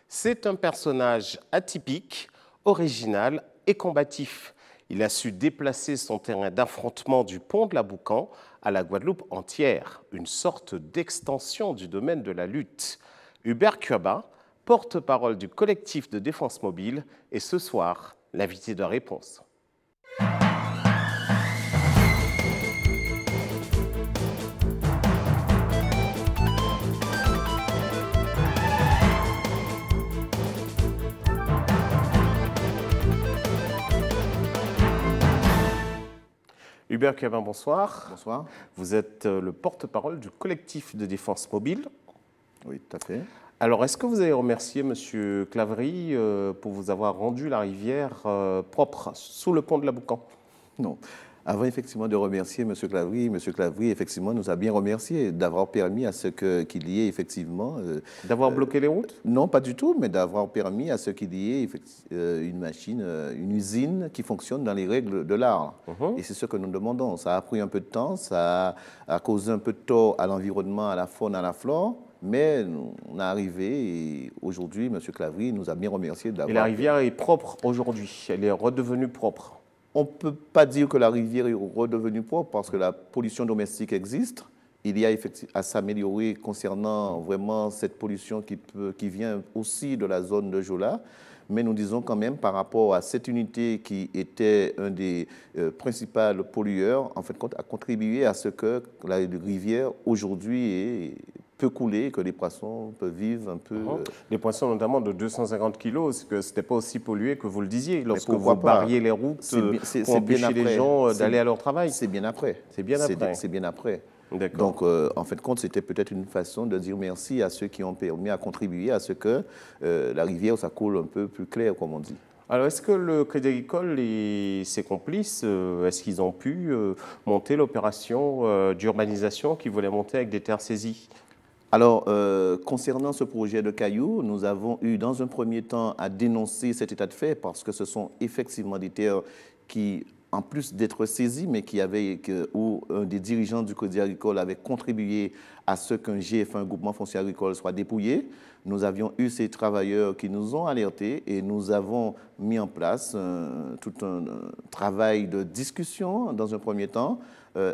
C'est un personnage atypique, original et combatif. Il a su déplacer son terrain d'affrontement du pont de la Boucan à la Guadeloupe entière, une sorte d'extension du domaine de la lutte. Hubert Kuaba, porte-parole du collectif de défense mobile, est ce soir l'invité de Réponse. Hubert Kuaba, bonsoir. Bonsoir. Vous êtes le porte-parole du collectif de défense mobile. Oui, tout à fait. Alors, est-ce que vous avez remercié M. Claverie pour vous avoir rendu la rivière propre sous le pont de la Boucan? Non. Avant effectivement de remercier M. Claverie effectivement nous a bien remercié d'avoir permis à ce qu'il y ait effectivement... D'avoir bloqué les routes? Non, pas du tout, mais d'avoir permis à ce qu'il y ait une machine, une usine qui fonctionne dans les règles de l'art. Et c'est ce que nous demandons. Ça a pris un peu de temps, ça a causé un peu de tort à l'environnement, à la faune, à la flore, mais on est arrivé et aujourd'hui, M. Claverie nous a bien remercié d'avoir... Et la rivière est propre aujourd'hui, elle est redevenue propre. On ne peut pas dire que la rivière est redevenue propre parce que la pollution domestique existe. Il y a effectivement à s'améliorer concernant vraiment cette pollution qui vient aussi de la zone de Jola. Mais nous disons quand même par rapport à cette unité qui était un des principaux pollueurs, en fait, a contribué à ce que la rivière aujourd'hui peut couler, que les poissons peuvent vivre un peu... Les poissons notamment de 250 kilos, c'est que ce n'était pas aussi pollué que vous le disiez lorsque vous barriez les routes pour empêcher les gens d'aller à leur travail. C'est bien après. C'est bien après. C'est bien après. Donc, en fait, c'était peut-être une façon de dire merci à ceux qui ont permis à contribuer à ce que la rivière, ça coule un peu plus clair, comme on dit. Alors, est-ce que le Crédit Agricole et ses complices, est-ce qu'ils ont pu monter l'opération d'urbanisation qu'ils voulaient monter avec des terres saisies? Alors, concernant ce projet de Caillou, nous avons eu dans un premier temps à dénoncer cet état de fait parce que ce sont effectivement des terres qui, en plus d'être saisies, mais où un des dirigeants du Crédit Agricole avait contribué à ce qu'un GF, un groupement foncier agricole, soit dépouillé. Nous avions eu ces travailleurs qui nous ont alertés et nous avons mis en place tout un travail de discussion dans un premier temps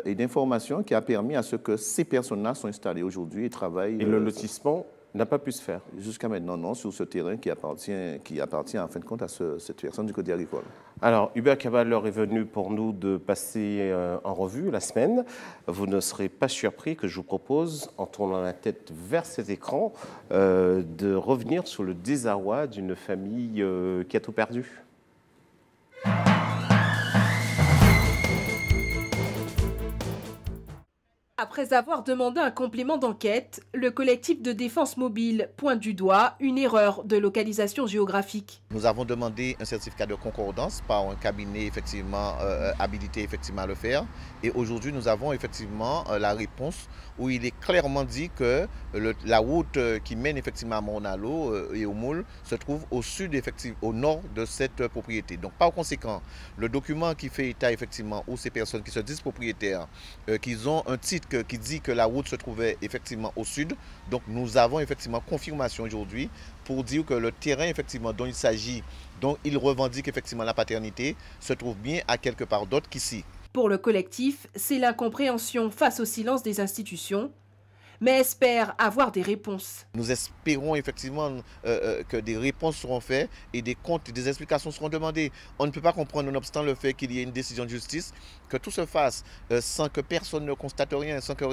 et d'information qui a permis à ce que ces personnes-là sont installées aujourd'hui et travaillent. Et le lotissement n'a pas pu se faire? Jusqu'à maintenant, non, sur ce terrain qui appartient en fin de compte à cette personne du Crédit Agricole. Alors, Hubert Kuaba, l'heure est venue pour nous de passer en revue la semaine. Vous ne serez pas surpris que je vous propose, en tournant la tête vers cet écran, de revenir sur le désarroi d'une famille qui a tout perdu. Après avoir demandé un complément d'enquête, le collectif de défense mobile pointe du doigt une erreur de localisation géographique. Nous avons demandé un certificat de concordance par un cabinet effectivement habilité effectivement à le faire. Et aujourd'hui, nous avons effectivement la réponse où il est clairement dit que la route qui mène effectivement à Morne-à-l'Eau et au Moule se trouve au sud, au nord de cette propriété. Donc par conséquent, le document qui fait état effectivement où ces personnes qui se disent propriétaires, qu'ils ont un titre qui dit que la route se trouvait effectivement au sud. Donc nous avons effectivement confirmation aujourd'hui pour dire que le terrain effectivement dont il s'agit, dont il revendique effectivement la paternité, se trouve bien à quelque part d'autre qu'ici. Pour le collectif, c'est l'incompréhension face au silence des institutions, mais espère avoir des réponses. Nous espérons effectivement que des réponses seront faites et des comptes et des explications seront demandées. On ne peut pas comprendre, nonobstant le fait qu'il y ait une décision de justice, que tout se fasse sans que personne ne constate rien, sans que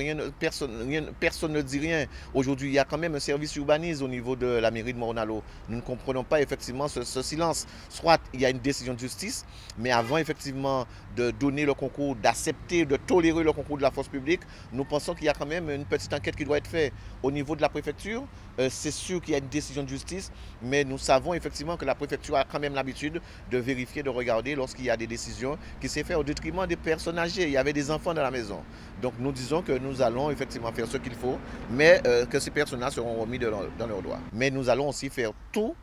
personne ne dit rien. Aujourd'hui, il y a quand même un service urbanisme au niveau de la mairie de Morne-à-l'Eau. Nous ne comprenons pas effectivement ce silence. Soit il y a une décision de justice, mais avant effectivement de donner le concours, d'accepter, de tolérer le concours de la force publique, nous pensons qu'il y a quand même une petite enquête qui doit être faite au niveau de la préfecture. C'est sûr qu'il y a une décision de justice, mais nous savons effectivement que la préfecture a quand même l'habitude de vérifier, de regarder lorsqu'il y a des décisions qui s'est fait au détriment des personnes âgées. Il y avait des enfants dans la maison. Donc nous disons que nous allons effectivement faire ce qu'il faut, mais que ces personnes-là seront remis dans leurs droits. Mais nous allons aussi faire tout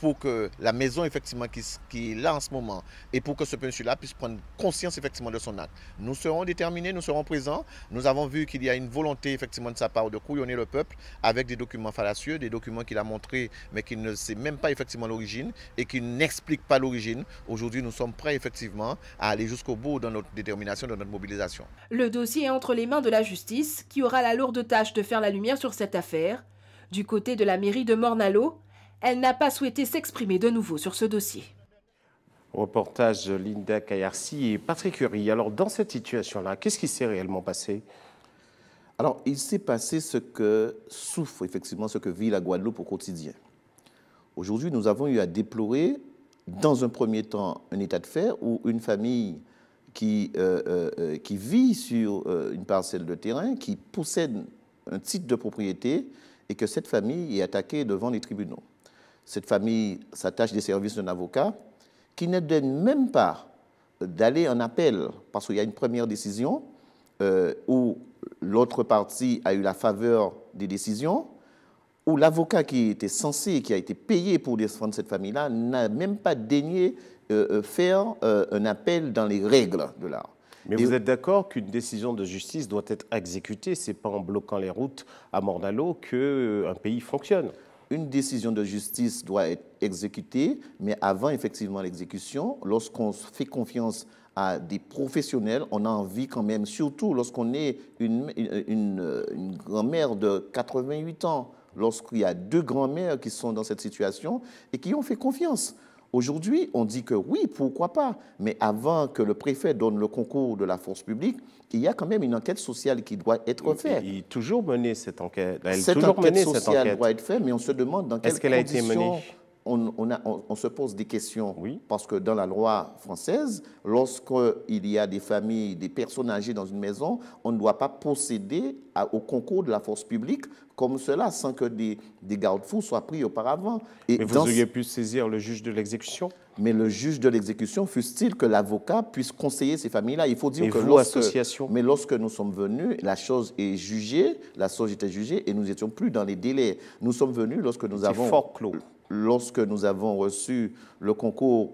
pour que la maison effectivement qui est là en ce moment et pour que ce monsieur-là puisse prendre conscience effectivement de son acte. Nous serons déterminés, nous serons présents. Nous avons vu qu'il y a une volonté effectivement de sa part de couillonner le peuple avec des documents fallacieux, des documents qu'il a montrés mais qu'il ne sait même pas effectivement l'origine et qui n'explique pas l'origine. Aujourd'hui, nous sommes prêts effectivement à aller jusqu'au bout dans notre détermination, dans notre mobilisation. Le dossier est entre les mains de la justice qui aura la lourde tâche de faire la lumière sur cette affaire. Du côté de la mairie de Morne-à-l'Eau, elle n'a pas souhaité s'exprimer de nouveau sur ce dossier. Reportage Linda Kayarsi et Patrick Curie. Alors, dans cette situation-là, qu'est-ce qui s'est réellement passé? Alors, il s'est passé ce que souffre effectivement, ce que vit la Guadeloupe au quotidien. Aujourd'hui, nous avons eu à déplorer, dans un premier temps, un état de fait où une famille qui vit sur une parcelle de terrain, qui possède un titre de propriété et que cette famille est attaquée devant les tribunaux. Cette famille s'attache des services d'un avocat qui ne donne même pas d'aller en appel parce qu'il y a une première décision où l'autre partie a eu la faveur des décisions, où l'avocat qui était censé, qui a été payé pour défendre cette famille-là, n'a même pas daigné faire un appel dans les règles de l'art. Mais vous êtes d'accord qu'une décision de justice doit être exécutée, ce n'est pas en bloquant les routes à Morne-à-l'Eau qu'un pays fonctionne. Une décision de justice doit être exécutée, mais avant effectivement l'exécution, lorsqu'on fait confiance à des professionnels, on a envie quand même, surtout lorsqu'on est une grand-mère de 88 ans, lorsqu'il y a deux grands-mères qui sont dans cette situation et qui ont fait confiance. Aujourd'hui, on dit que oui, pourquoi pas, mais avant que le préfet donne le concours de la force publique, il y a quand même une enquête sociale qui doit être faite. Il a toujours mené cette enquête. Cette enquête sociale doit être faite, mais on se demande dans quelles conditions... Est-ce qu'elle a été menée ? On se pose des questions, oui. Parce que dans la loi française, lorsqu'il y a des familles, des personnes âgées dans une maison, on ne doit pas procéder au concours de la force publique comme cela, sans que des garde-fous soient pris auparavant. Mais vous auriez pu saisir le juge de l'exécution ? Mais le juge de l'exécution, fût-il que l'avocat puisse conseiller ces familles-là. Il faut dire que lorsque nous sommes venus, la chose est jugée, la chose était jugée et nous n'étions plus dans les délais. Nous sommes venus lorsque nous avons... fort clos. Lorsque nous avons reçu le concours,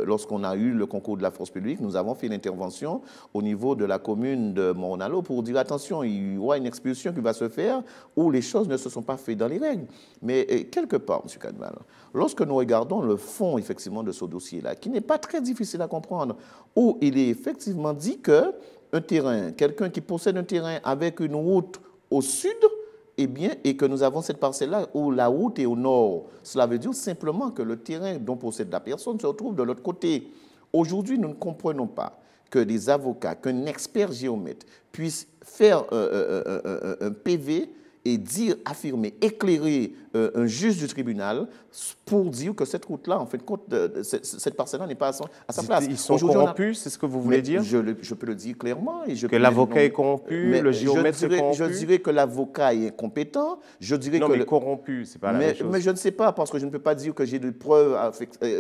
lorsqu'on a eu le concours de la force publique, nous avons fait l'intervention au niveau de la commune de Morne-à-l'Eau pour dire attention, il y aura une expulsion qui va se faire où les choses ne se sont pas faites dans les règles. Mais quelque part, M. Cadval, lorsque nous regardons le fond effectivement de ce dossier-là, qui n'est pas très difficile à comprendre, où il est effectivement dit qu'un terrain, quelqu'un qui possède un terrain avec une route au sud, et que nous avons cette parcelle-là où la route est au nord. Cela veut dire simplement que le terrain dont possède la personne se retrouve de l'autre côté. Aujourd'hui, nous ne comprenons pas que des avocats, qu'un expert géomètre puisse faire un PV et dire, affirmer, éclairer un juge du tribunal pour dire que cette route-là, en fait, cette parcelle-là n'est pas à sa place. Ils sont corrompus, c'est ce que vous voulez dire? Je peux le dire clairement. Que l'avocat est corrompu, le géomètre est corrompu? Je dirais que l'avocat est incompétent. Je dirais mais corrompu, c'est pas la même chose. Mais je ne sais pas, parce que je ne peux pas dire que j'ai des preuves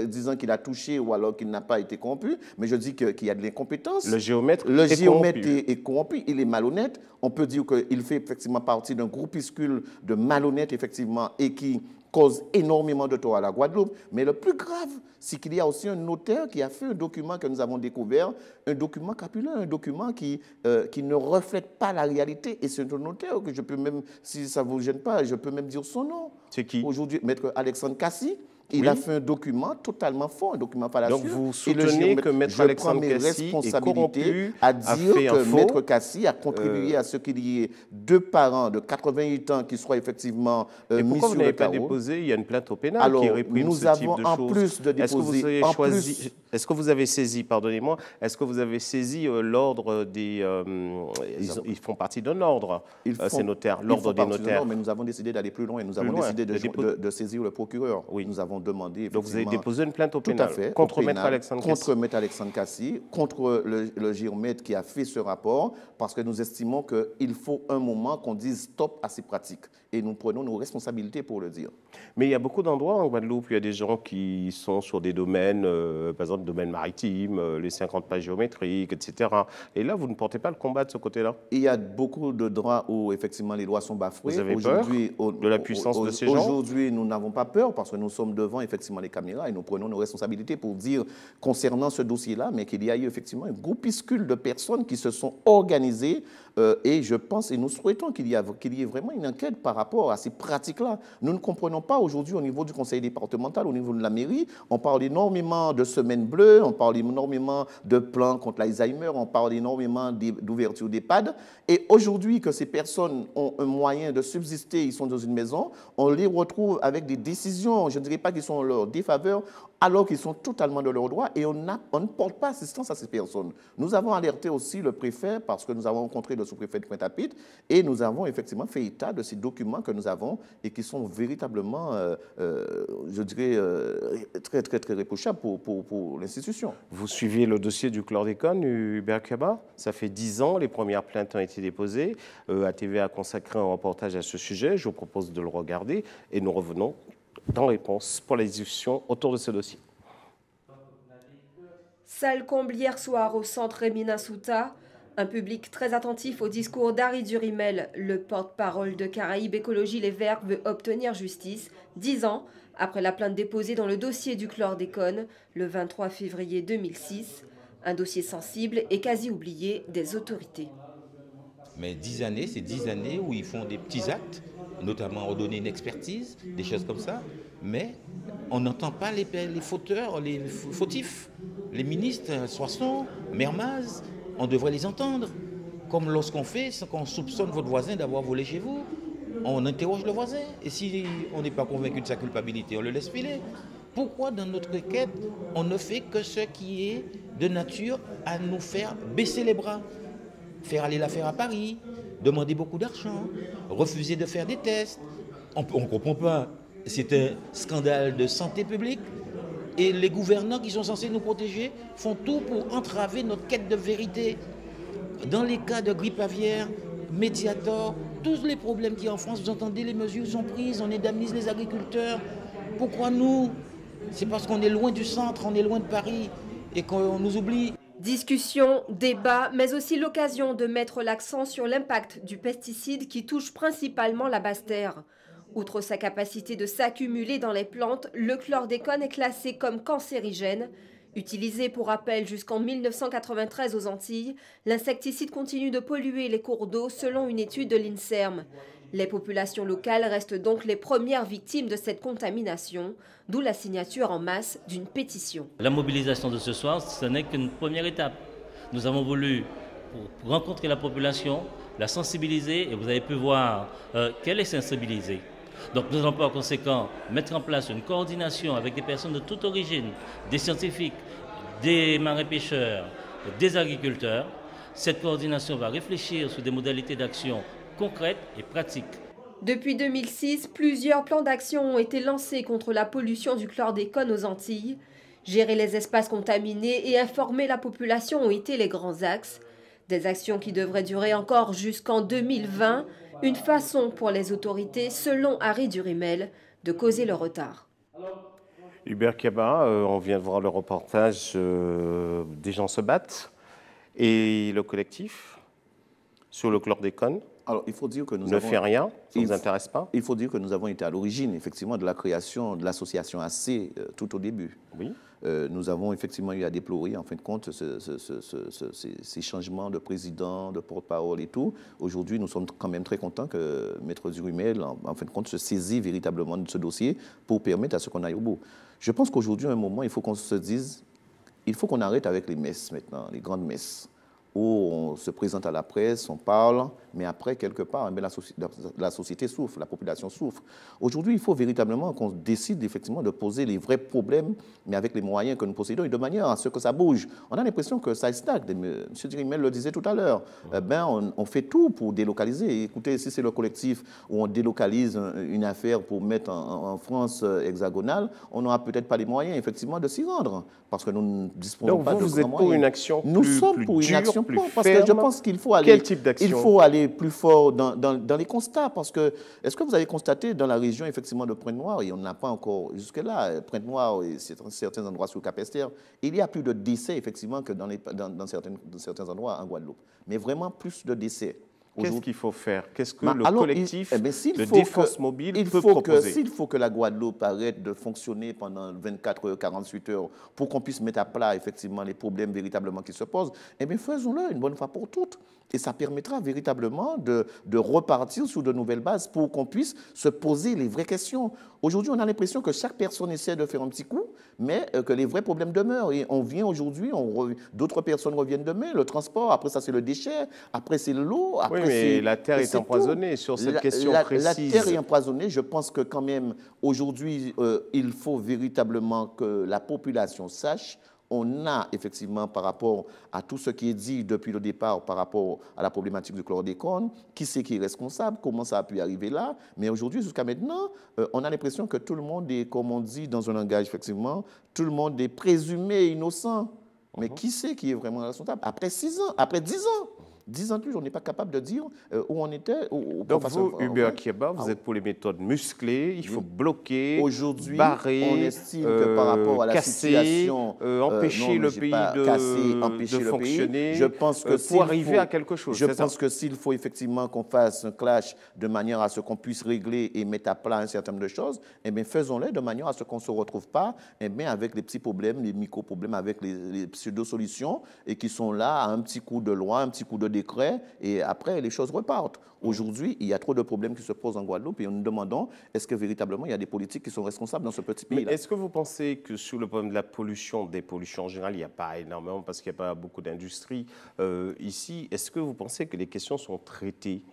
disant qu'il a touché ou alors qu'il n'a pas été corrompu, mais je dis qu'il y a de l'incompétence. Le géomètre est corrompu, il est malhonnête. On peut dire qu'il fait effectivement partie d'un groupuscule de malhonnêtes, effectivement, et qui cause énormément de tort à la Guadeloupe. Mais le plus grave, c'est qu'il y a aussi un notaire qui a fait un document que nous avons découvert, un document capuleux, un document qui ne reflète pas la réalité. Et c'est un notaire que je peux même, si ça ne vous gêne pas, je peux même dire son nom. C'est qui? Aujourd'hui, Maître Alexandre Cassi. Il a fait un document totalement faux, un document fallacieux. Donc vous soutenez que Maître Alexandre Cassi est corrompu, à dire que Maître Cassi a contribué à ce qu'il y ait deux parents de 88 ans qui soient effectivement mis sur le carreau. Pourquoi vous n'avez pas déposé? Il y a une plainte au pénal qui réprime ce type de choses. Nous avons en plus de déposer... Est-ce que vous avez saisi, pardonnez-moi, est-ce que vous avez saisi l'ordre des... ils font partie d'un ordre, ces notaires, l'ordre des notaires. Mais nous avons décidé d'aller plus loin et nous avons décidé de saisir le procureur. Oui. Nous avons demandé... Donc vous avez déposé une plainte au pénal? Tout à fait. Contre Maître Alexandre Cassi? Contre Maître Alexandre Cassi, contre le géomètre qui a fait ce rapport, parce que nous estimons qu'il faut un moment qu'on dise stop à ces pratiques. Et nous prenons nos responsabilités pour le dire. Mais il y a beaucoup d'endroits en Guadeloupe où il y a des gens qui sont sur des domaines, par exemple domaine maritime, les 50 pages géométriques, etc. Et là, vous ne portez pas le combat de ce côté-là? Il y a beaucoup de droits où, effectivement, les lois sont bafouées. Vous avez peur de la puissance de ces gens? Aujourd'hui, nous n'avons pas peur parce que nous sommes devant, effectivement, les caméras et nous prenons nos responsabilités pour dire, concernant ce dossier-là, mais qu'il y a eu, effectivement, un groupuscule de personnes qui se sont organisées et je pense, et nous souhaitons qu'il y ait vraiment une enquête par rapport à ces pratiques-là. Nous ne comprenons pas aujourd'hui au niveau du conseil départemental, au niveau de la mairie, on parle énormément de semaines bleues, on parle énormément de plans contre l'Alzheimer, on parle énormément d'ouverture d'EHPAD. Et aujourd'hui que ces personnes ont un moyen de subsister, ils sont dans une maison, on les retrouve avec des décisions, je ne dirais pas qu'ils sont en leur défaveur, alors qu'ils sont totalement de leurs droits et on ne porte pas assistance à ces personnes. Nous avons alerté aussi le préfet parce que nous avons rencontré le sous-préfet de Pointe-à-Pitre et nous avons effectivement fait état de ces documents que nous avons et qui sont véritablement, je dirais, très, très, très réprochables pour l'institution. Vous suivez le dossier du chlordécone, Hubert Kaba? Ça fait 10 ans, les premières plaintes ont été déposées. ATV a consacré un reportage à ce sujet. Je vous propose de le regarder et nous revenons dans Réponse pour la discussion autour de ce dossier. Salle comble hier soir au centre Rémina Souta. Un public très attentif au discours d'Harry Durimel, le porte-parole de Caraïbes Écologie Les Verts, veut obtenir justice 10 ans après la plainte déposée dans le dossier du chlordécone le 23 février 2006. Un dossier sensible et quasi oublié des autorités. Mais 10 années, c'est 10 années où ils font des petits actes, notamment redonner une expertise, des choses comme ça, mais on n'entend pas les fauteurs, les fautifs, les ministres, Soissons, Mermaz, on devrait les entendre. Comme lorsqu'on fait, quand on soupçonne votre voisin d'avoir volé chez vous, on interroge le voisin, et si on n'est pas convaincu de sa culpabilité, on le laisse filer. Pourquoi dans notre quête, on ne fait que ce qui est de nature à nous faire baisser les bras, faire aller l'affaire à Paris, demander beaucoup d'argent, refuser de faire des tests? On ne comprend pas. C'est un scandale de santé publique et les gouvernants qui sont censés nous protéger font tout pour entraver notre quête de vérité. Dans les cas de grippe aviaire, Mediator, tous les problèmes qu'il y a en France, vous entendez, les mesures sont prises, on indemnise les agriculteurs. Pourquoi nous? C'est parce qu'on est loin du centre, on est loin de Paris et qu'on nous oublie. Discussion, débat, mais aussi l'occasion de mettre l'accent sur l'impact du pesticide qui touche principalement la basse terre. Outre sa capacité de s'accumuler dans les plantes, le chlordécone est classé comme cancérigène. Utilisé pour rappel jusqu'en 1993 aux Antilles, l'insecticide continue de polluer les cours d'eau selon une étude de l'INSERM. Les populations locales restent donc les premières victimes de cette contamination, d'où la signature en masse d'une pétition. La mobilisation de ce soir, ce n'est qu'une première étape. Nous avons voulu pour rencontrer la population, la sensibiliser, et vous avez pu voir qu'elle est sensibilisée. Donc nous allons par conséquent mettre en place une coordination avec des personnes de toute origine, des scientifiques, des marins-pêcheurs, des agriculteurs. Cette coordination va réfléchir sur des modalités d'action concrètes et pratiques. Depuis 2006, plusieurs plans d'action ont été lancés contre la pollution du chlordécone aux Antilles. Gérer les espaces contaminés et informer la population ont été les grands axes. Des actions qui devraient durer encore jusqu'en 2020. Une façon pour les autorités, selon Harry Durimel, de causer le retard. Hubert Kaba, on vient de voir le reportage Des gens se battent. Et le collectif sur le chlordécone? Alors, il faut dire que nous ne fait rien, ça ne vous intéresse pas? Il faut dire que nous avons été à l'origine, effectivement, de la création de l'association AC tout au début. Oui. Nous avons effectivement eu à déplorer, en fin de compte, ces changements de président, de porte-parole et tout. Aujourd'hui, nous sommes quand même très contents que Maître Durimel, en fin de compte, se saisit véritablement de ce dossier pour permettre à ce qu'on aille au bout. Je pense qu'aujourd'hui, à un moment, il faut qu'on se dise, il faut qu'on arrête avec les messes maintenant, les grandes messes, où on se présente à la presse, on parle, mais après, quelque part, la société souffre, la population souffre. Aujourd'hui, il faut véritablement qu'on décide effectivement de poser les vrais problèmes, mais avec les moyens que nous possédons et de manière à ce que ça bouge. On a l'impression que ça stagne. M. Durimel le disait tout à l'heure. On fait tout pour délocaliser. Écoutez, si c'est le collectif où on délocalise une affaire pour mettre en France hexagonale, on n'aura peut-être pas les moyens, effectivement, de s'y rendre, parce que nous ne disposons pas de grands moyens. Vous êtes pour une action Nous sommes pour une action plus parce ferme? que je pense qu'il faut aller... Quel type d'action? Il faut aller plus fort dans les constats, parce que est-ce que vous avez constaté dans la région, effectivement, de Pointe-Noire, et on n'a pas encore jusque-là, Pointe-Noire et certains endroits sur le Cap-Esther, il y a plus de décès, effectivement, que dans certains endroits en Guadeloupe. Mais vraiment plus de décès. Qu'est-ce qu'il faut faire? Qu'est-ce que le alors, collectif de défense mobile peut proposer? S'il faut que la Guadeloupe arrête de fonctionner pendant 24 heures, 48 heures, pour qu'on puisse mettre à plat effectivement les problèmes véritablement qui se posent, eh bien faisons-le une bonne fois pour toutes. Et ça permettra véritablement de repartir sur de nouvelles bases pour qu'on puisse se poser les vraies questions. Aujourd'hui, on a l'impression que chaque personne essaie de faire un petit coup, mais que les vrais problèmes demeurent. Et on vient aujourd'hui, d'autres personnes reviennent demain, le transport, après ça c'est le déchet, après c'est l'eau, après oui, mais la terre est empoisonnée sur cette question précise. La terre est empoisonnée. Je pense que quand même, aujourd'hui, il faut véritablement que la population sache. On a effectivement, par rapport à tout ce qui est dit depuis le départ, par rapport à la problématique du chlordécone, qui c'est qui est responsable, comment ça a pu arriver là. Mais aujourd'hui, jusqu'à maintenant, on a l'impression que tout le monde est, comme on dit dans un langage, effectivement, tout le monde est présumé innocent. Mais qui c'est qui est vraiment responsable? Après 6 ans, après 10 ans. 10 ans de plus, on n'est pas capable de dire où on était. Donc vous, Hubert Kieba, vous êtes pour les méthodes musclées, il faut bloquer, barrer, on estime que par rapport à la situation, empêcher le pays de fonctionner, je pense que pour arriver à quelque chose. Je pense que s'il faut effectivement qu'on fasse un clash de manière à ce qu'on puisse régler et mettre à plat un certain nombre de choses, eh bien faisons-le de manière à ce qu'on ne se retrouve pas avec les petits problèmes, les micro-problèmes, avec les pseudo-solutions et qui sont là à un petit coup de loi, un petit coup de décret, et après, les choses repartent. Aujourd'hui, il y a trop de problèmes qui se posent en Guadeloupe et nous demandons, est-ce que véritablement, il y a des politiques qui sont responsables dans ce petit pays-là? Est-ce que vous pensez que sur le problème de la pollution, des pollutions en général, il n'y a pas énormément parce qu'il n'y a pas beaucoup d'industrie ici, est-ce que vous pensez que les questions sont traitées?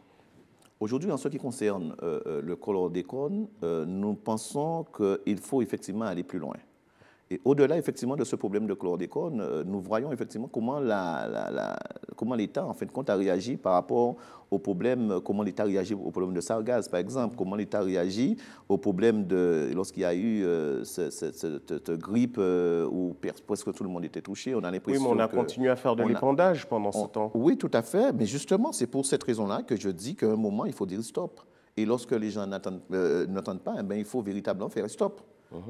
Aujourd'hui, en ce qui concerne le chlordécone, nous pensons qu'il faut effectivement aller plus loin. Et au-delà, effectivement, de ce problème de chlordécone, nous voyons effectivement comment l'État, en fin de compte, a réagi par rapport au problème, comment l'État réagit au problème de sargasse, par exemple, comment l'État réagit au problème lorsqu'il y a eu cette grippe où presque tout le monde était touché. On a l'impression oui, mais on a continué à faire de l'épandage pendant ce temps. Oui, tout à fait. Mais justement, c'est pour cette raison-là que je dis qu'à un moment, il faut dire stop. Et lorsque les gens n'entendent pas, eh bien, il faut véritablement faire stop.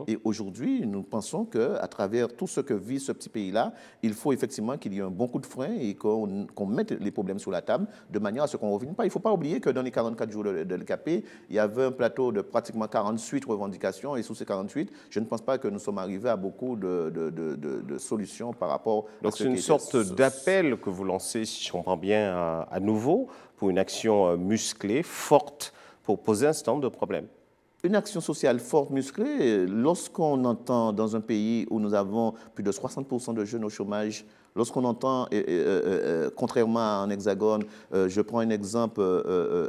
Et aujourd'hui, nous pensons qu'à travers tout ce que vit ce petit pays-là, il faut effectivement qu'il y ait un bon coup de frein et qu'on mette les problèmes sur la table de manière à ce qu'on ne revienne pas. Il ne faut pas oublier que dans les 44 jours de l'ECAP, il y avait un plateau de pratiquement 48 revendications et sous ces 48, je ne pense pas que nous sommes arrivés à beaucoup de solutions par rapport à ce qui est... Donc c'est une sorte d'appel que vous lancez, si je comprends bien, à nouveau, pour une action musclée, forte, pour poser un certain nombre de problèmes. Une action sociale forte, musclée, lorsqu'on entend dans un pays où nous avons plus de 60% de jeunes au chômage, lorsqu'on entend, contrairement à un hexagone, je prends un exemple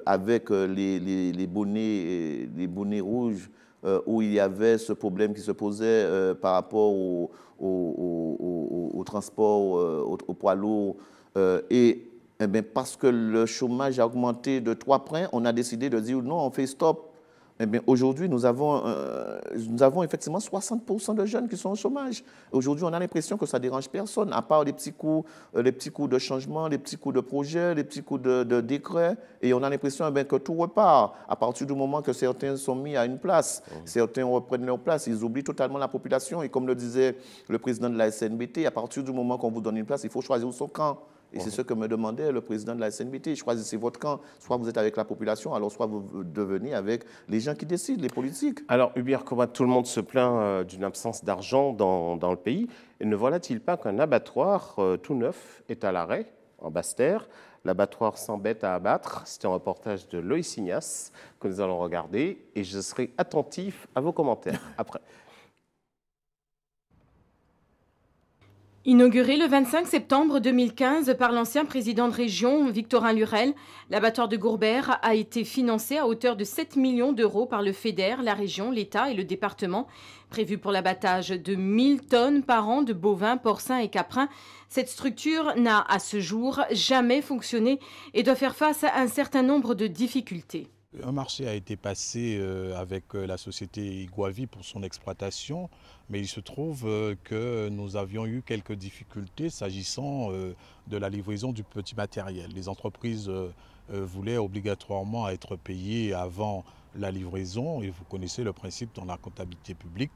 avec les bonnets rouges, où il y avait ce problème qui se posait par rapport au transport, au poids lourd, et bien, parce que le chômage a augmenté de 3 points, on a décidé de dire non, on fait stop. Eh bien, aujourd'hui, nous avons effectivement 60% de jeunes qui sont au chômage. Aujourd'hui, on a l'impression que ça ne dérange personne, à part les petits coups de changement, les petits coups de projet, les petits coups de décret. Et on a l'impression que tout repart à partir du moment que certains sont mis à une place. Certains reprennent leur place, ils oublient totalement la population. Et comme le disait le président de la SNBT, à partir du moment qu'on vous donne une place, il faut choisir son camp. Et c'est ce que me demandait le président de la SNBT. Choisissez votre camp. Soit vous êtes avec la population, alors soit vous devenez avec les gens qui décident, les politiques. Alors, Hubert Kieba, tout le monde se plaint d'une absence d'argent dans le pays. Et ne voilà-t-il pas qu'un abattoir tout neuf est à l'arrêt, en Basse-Terre? L'abattoir s'embête à abattre. C'est un reportage de Loïs Ignace que nous allons regarder. Et je serai attentif à vos commentaires après. Inauguré le 25 septembre 2015 par l'ancien président de région, Victorin Lurel, l'abattoir de Gourbert a été financé à hauteur de 7 millions d'euros par le FEDER, la région, l'État et le département. Prévu pour l'abattage de 1000 tonnes par an de bovins, porcins et caprins, cette structure n'a à ce jour jamais fonctionné et doit faire face à un certain nombre de difficultés. Un marché a été passé avec la société Iguavi pour son exploitation, mais il se trouve que nous avions eu quelques difficultés s'agissant de la livraison du petit matériel. Les entreprises voulaient obligatoirement être payées avant la livraison, et vous connaissez le principe dans la comptabilité publique,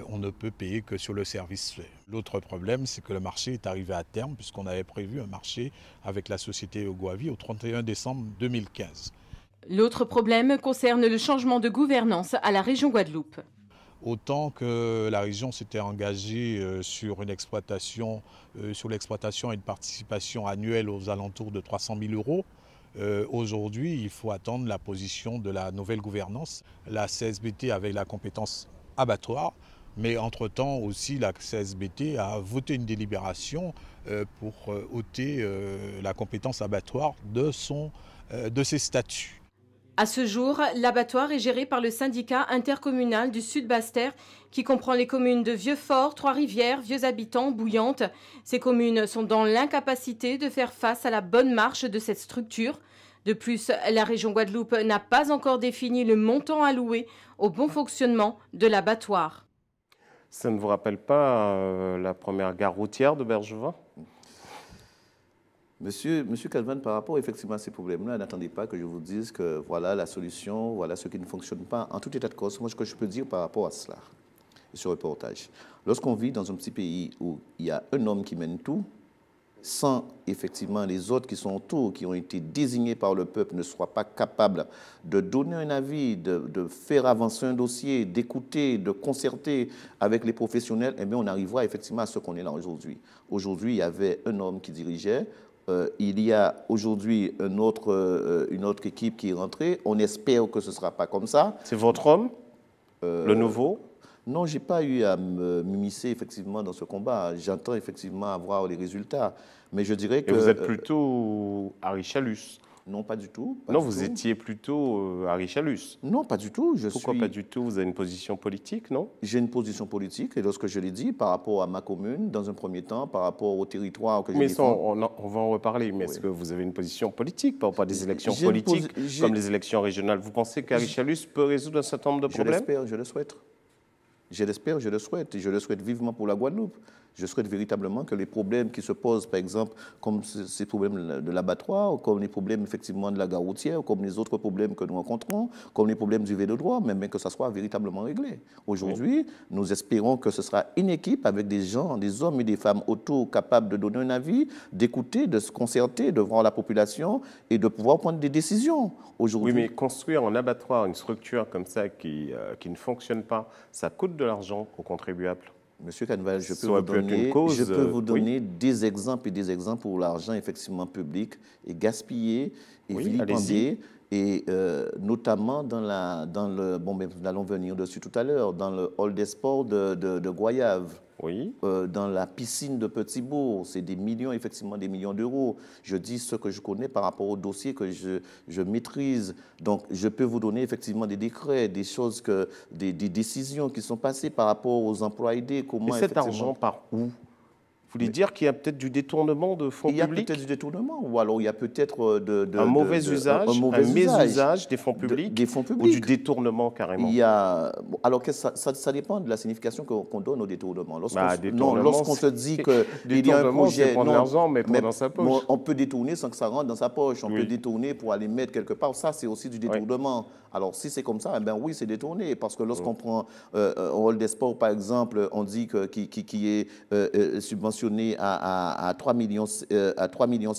on ne peut payer que sur le service fait. L'autre problème, c'est que le marché est arrivé à terme, puisqu'on avait prévu un marché avec la société Iguavi au 31 décembre 2015. L'autre problème concerne le changement de gouvernance à la région Guadeloupe. Autant que la région s'était engagée sur l'exploitation et une participation annuelle aux alentours de 300 000 euros, aujourd'hui, il faut attendre la position de la nouvelle gouvernance. La CSBT avait la compétence abattoir, mais entre-temps aussi la CSBT a voté une délibération pour ôter la compétence abattoir de ses statuts. À ce jour, l'abattoir est géré par le syndicat intercommunal du Sud-Basse-Terre qui comprend les communes de Vieux-Fort, Trois-Rivières, Vieux-Habitants, Bouillante. Ces communes sont dans l'incapacité de faire face à la bonne marche de cette structure. De plus, la région Guadeloupe n'a pas encore défini le montant alloué au bon fonctionnement de l'abattoir. Ça ne vous rappelle pas la première gare routière de Bergevin ? Monsieur Calvan, par rapport effectivement à ces problèmes-là, n'attendez pas que je vous dise que voilà la solution, voilà ce qui ne fonctionne pas. En tout état de cause, moi, ce que je peux dire par rapport à cela, et ce reportage, lorsqu'on vit dans un petit pays où il y a un homme qui mène tout, sans effectivement les autres qui sont autour, qui ont été désignés par le peuple, ne soient pas capables de donner un avis, de faire avancer un dossier, d'écouter, de concerter avec les professionnels, eh bien on arrivera effectivement à ce qu'on est là aujourd'hui. Aujourd'hui, il y avait un homme qui dirigeait. Il y a aujourd'hui une autre équipe qui est rentrée. On espère que ce ne sera pas comme ça. C'est votre homme, le nouveau? Non, je n'ai pas eu à m'immiscer effectivement dans ce combat. J'entends effectivement avoir les résultats. Mais je dirais que... Et vous êtes plutôt Harry Chalus? Non, pas du tout. Non, vous étiez plutôt Harry Chalus? Non, pas du tout. Pourquoi pas du tout? Vous avez une position politique, non? J'ai une position politique, et lorsque je l'ai dit, par rapport à ma commune, dans un premier temps, par rapport au territoire que je défends. Mais on va en reparler, mais est-ce que vous avez une position politique par rapport à des élections politiques, comme les élections régionales? Vous pensez qu'Harry Chalus peut résoudre un certain nombre de problèmes? Je l'espère, je le souhaite. Je l'espère, je le souhaite, et je le souhaite vivement pour la Guadeloupe. Je souhaite véritablement que les problèmes qui se posent, par exemple, comme ces problèmes de l'abattoir, comme les problèmes effectivement de la gare routière, comme les autres problèmes que nous rencontrons, comme les problèmes du vélo droit, mais que ça soit véritablement réglé. Aujourd'hui, nous espérons que ce sera une équipe avec des gens, des hommes et des femmes autour capables de donner un avis, d'écouter, de se concerter, de voir la population et de pouvoir prendre des décisions. Oui, mais construire un abattoir, une structure comme ça qui ne fonctionne pas, ça coûte de l'argent aux contribuables. Monsieur Canval, je peux vous donner des exemples et des exemples où l'argent effectivement public est gaspillé et vilipendé, et notamment nous allons venir dessus tout à l'heure, dans le hall des sports de Goyave. Dans la piscine de Petit-Bourg, c'est des millions, effectivement, des millions d'euros. Je dis ce que je connais par rapport au dossier que je maîtrise. Donc, je peux vous donner effectivement des décrets, des choses, des décisions qui sont passées par rapport aux emplois aidés. Et cet argent part où? Vous voulez dire qu'il y a peut-être du détournement de fonds publics? Il y a peut-être du détournement, ou alors il y a peut-être un mauvais usage, un mésusage des fonds publics, ou du détournement carrément? Alors ça dépend de la signification qu'on donne au détournement. Lorsqu'on se dit qu'il y a un projet, prendre l'argent, mettre dans sa poche. On peut détourner sans que ça rentre dans sa poche. On peut détourner pour aller mettre quelque part. Ça, c'est aussi du détournement. Alors si c'est comme ça, eh bien oui, c'est détourné. Parce que lorsqu'on prend un hall des sports, par exemple, on dit qui est subventionné à 3,7 millions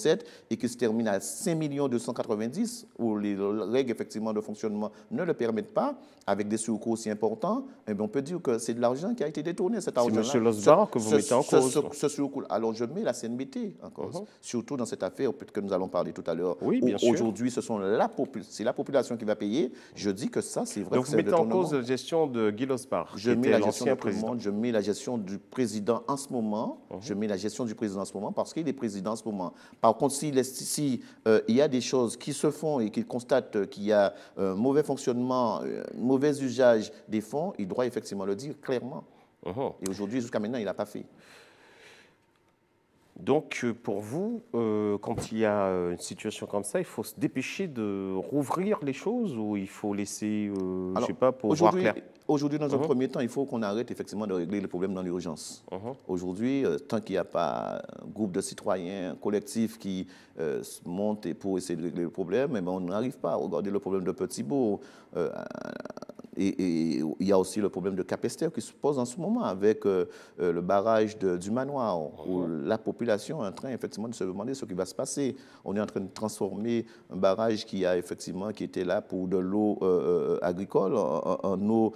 et qui se termine à 5,290 millions, où les règles effectivement de fonctionnement ne le permettent pas, avec des surcoûts aussi importants, eh bien, on peut dire que c'est de l'argent qui a été détourné. C'est M. Losbar que vous mettez en cause. Ce surcoût. Alors je mets la CNBT en cause, surtout dans cette affaire que nous allons parler tout à l'heure. Oui, bien sûr. Aujourd'hui, c'est la population qui va payer. Je dis que ça, c'est vrai. Donc vous mettez en cause la gestion de Guy Losbar, qui était l'ancien président. Je mets la gestion du président en ce moment. Je mets la gestion du président en ce moment parce qu'il est président en ce moment. Par contre, s'il y a des choses qui se font et qu'il constate qu'il y a un mauvais fonctionnement, un mauvais usage des fonds, il doit effectivement le dire clairement. Et aujourd'hui, jusqu'à maintenant, il n'a pas fait. Donc, pour vous, quand il y a une situation comme ça, il faut se dépêcher de rouvrir les choses ou il faut laisser, je sais pas, pour voir clair? Aujourd'hui, dans un premier temps, il faut qu'on arrête effectivement de régler les problèmes dans l'urgence. Aujourd'hui, tant qu'il n'y a pas un groupe de citoyens, un collectif qui monte pour essayer de régler le problème, eh bien, on n'arrive pas à regarder le problème de Petit-Bourg. Et il y a aussi le problème de Capesterre qui se pose en ce moment avec le barrage du Manoir, où la population est en train effectivement de se demander ce qui va se passer. On est en train de transformer un barrage qui était là pour de l'eau agricole en eau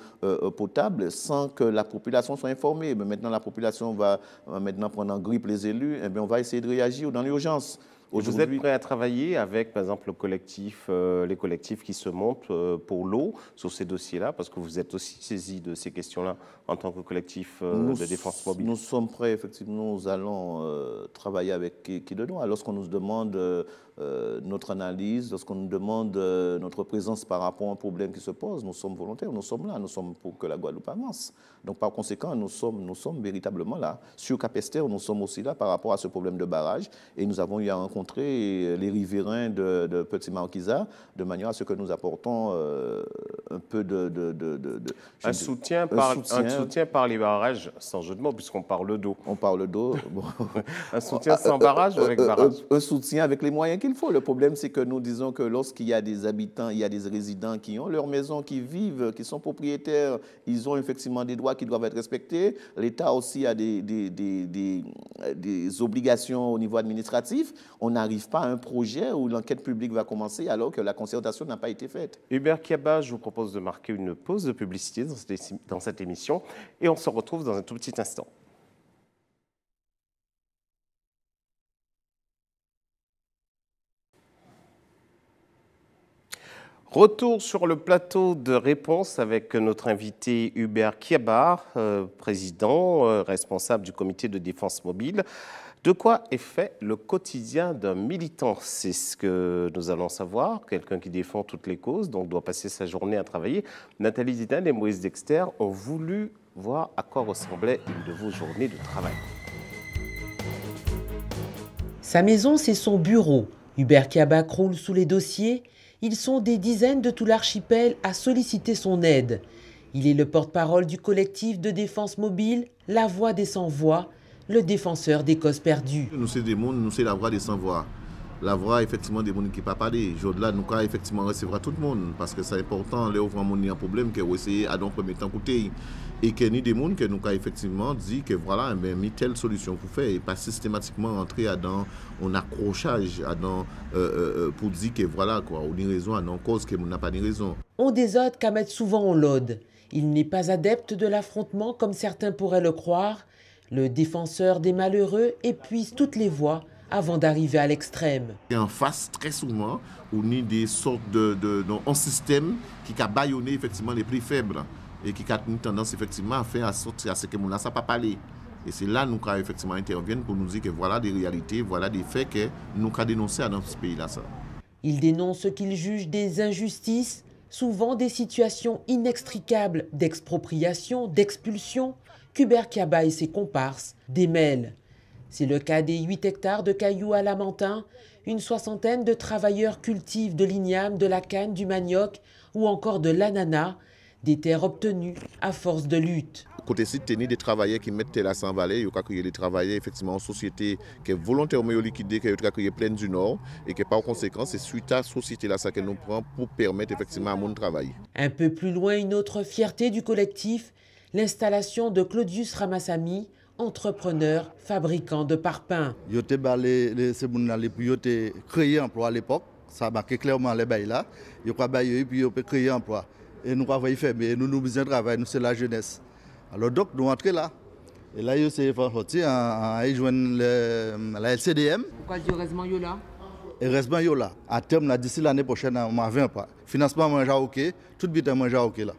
potable sans que la population soit informée. Mais maintenant, la population va prendre en grippe les élus. Eh bien, on va essayer de réagir dans l'urgence. Vous êtes prêt à travailler avec, par exemple, les collectifs qui se montent pour l'eau sur ces dossiers-là, parce que vous êtes aussi saisi de ces questions-là en tant que collectif de défense mobile? Nous sommes prêts, effectivement, nous allons travailler avec qui de nous. Lorsqu'on nous demande notre analyse, lorsqu'on nous demande notre présence par rapport à un problème qui se pose, nous sommes volontaires, nous sommes là, nous sommes pour que la Guadeloupe avance. Donc, par conséquent, nous sommes véritablement là. Sur Capesterre, nous sommes aussi là par rapport à ce problème de barrage, et nous avons eu à rencontrer les riverains de Petit Marquisat, de manière à ce que nous apportons un peu un soutien par les barrages, sans jeu de mots, puisqu'on parle d'eau. On parle d'eau. Bon. Un soutien sans barrage ou avec barrage? Un soutien avec les moyens qu'il faut. Le problème, c'est que nous disons que lorsqu'il y a des habitants, il y a des résidents qui ont leur maison, qui vivent, qui sont propriétaires, ils ont effectivement des droits qui doivent être respectés. L'État aussi a des obligations au niveau administratif. On n'arrive pas à un projet où l'enquête publique va commencer alors que la concertation n'a pas été faite. Hubert Kiaba, je vous propose de marquer une pause de publicité dans cette émission et on se retrouve dans un tout petit instant. Retour sur le plateau de réponse avec notre invité Hubert Kiaba, président, responsable du comité de défense mobile. De quoi est fait le quotidien d'un militant? C'est ce que nous allons savoir. Quelqu'un qui défend toutes les causes, donc doit passer sa journée à travailler. Nathalie Zidane et Moïse Dexter ont voulu voir à quoi ressemblait une de vos journées de travail. Sa maison, c'est son bureau. Hubert Kiaba croule sous les dossiers. Ils sont des dizaines de tout l'archipel à solliciter son aide. Il est le porte-parole du collectif de défense mobile, La Voix des Sans-Voix, le défenseur des causes perdues. Nous, c'est des mondes, nous, c'est la voix des sans-voix. La voix, effectivement, des mondes qui ne peuvent pas parler. Aujourd'hui, nous, effectivement, recevoir tout le monde. Parce que c'est important, les ouvrants monde un problème, qu'on essaie à dans le premier temps d'écouter. Et qu'il y a des mondes que nous, effectivement, dit que voilà, mis telle solution pour faire. Et pas systématiquement rentrer dans un accrochage, pour dire que voilà, quoi, on a une raison, à non cause, qu'on n'a pas de raison. On désote qu'à mettre souvent en l'ode. Il n'est pas adepte de l'affrontement, comme certains pourraient le croire. Le défenseur des malheureux épuise toutes les voies avant d'arriver à l'extrême. En face, très souvent, on a des sortes un système qui a bâillonné effectivement les plus faibles et qui a une tendance effectivement à faire à sortir à ce que nous n'a pas parlé. Et c'est là que nous effectivement interviennent pour nous dire que voilà des réalités, voilà des faits que nous avons dénoncés dans ce pays-là. Il dénonce ce qu'il juge des injustices, souvent des situations inextricables d'expropriation, d'expulsion, qu'Hubert Kiaba et ses comparses démêlent. C'est le cas des 8 hectares de cailloux à Lamentin, une soixantaine de travailleurs cultivent de l'igname, de la canne, du manioc ou encore de l'ananas, des terres obtenues à force de lutte. Côté site, il y a des travailleurs qui mettent la sans-vallée, il y a des travailleurs effectivement en société qui est volontairement liquidée, qui est créée pleine du Nord et que par conséquent, c'est suite à la société là ça que nous prenons pour permettre effectivement à mon travail. Un peu plus loin, une autre fierté du collectif, l'installation de Claudius Ramassami, entrepreneur, fabricant de parpaings. Ils ont créé un emploi à l'époque, ça a marqué clairement les bails là, ils ont créé un emploi. Et nous avons fait, mais nous nous besoin de travail, nous c'est la jeunesse. Alors donc nous entrons là. Et là, ils sont sortis à joindre la LCDM. Pourquoi heureusement ils là? Heureusement ils là. À terme, d'ici l'année prochaine, on m'a 20 pas. Financement, moi j'ai OK, tout vite moi j'ai OK là.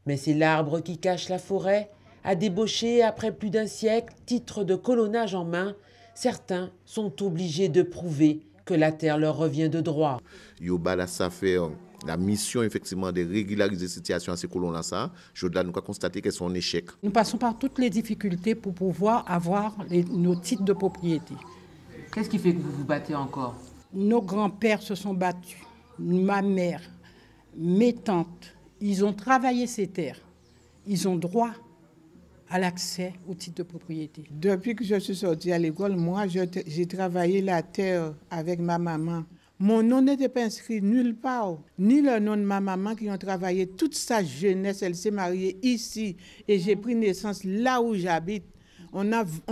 Mais c'est l'arbre qui cache la forêt. A débauché après plus d'un siècle, titre de colonnage en main, certains sont obligés de prouver que la terre leur revient de droit. Yoba, ça fait la mission effectivement de régulariser la situation à ces colons-là. Je dois nous constater que c'est un échec. Nous passons par toutes les difficultés pour pouvoir avoir nos titres de propriété. Qu'est-ce qui fait que vous vous battez encore? Nos grands-pères se sont battus. Ma mère, mes tantes, ils ont travaillé ces terres. Ils ont droit à l'accès au titre de propriété. Depuis que je suis sortie à l'école, moi, j'ai travaillé la terre avec ma maman. Mon nom n'était pas inscrit nulle part, ni le nom de ma maman qui ont travaillé toute sa jeunesse. Elle s'est mariée ici et j'ai pris naissance là où j'habite. On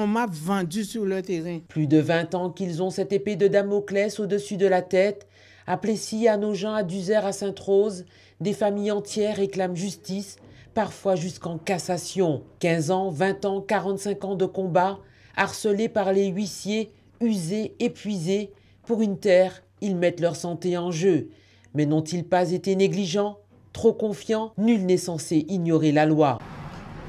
m'a vendu sur le terrain. Plus de 20 ans qu'ils ont cette épée de Damoclès au-dessus de la tête. À Plessis, à Nogent, à Duzer, à Sainte-Rose, des familles entières réclament justice, parfois jusqu'en cassation. 15 ans, 20 ans, 45 ans de combat, harcelés par les huissiers, usés, épuisés. Pour une terre, ils mettent leur santé en jeu. Mais n'ont-ils pas été négligents, trop confiants? Nul n'est censé ignorer la loi.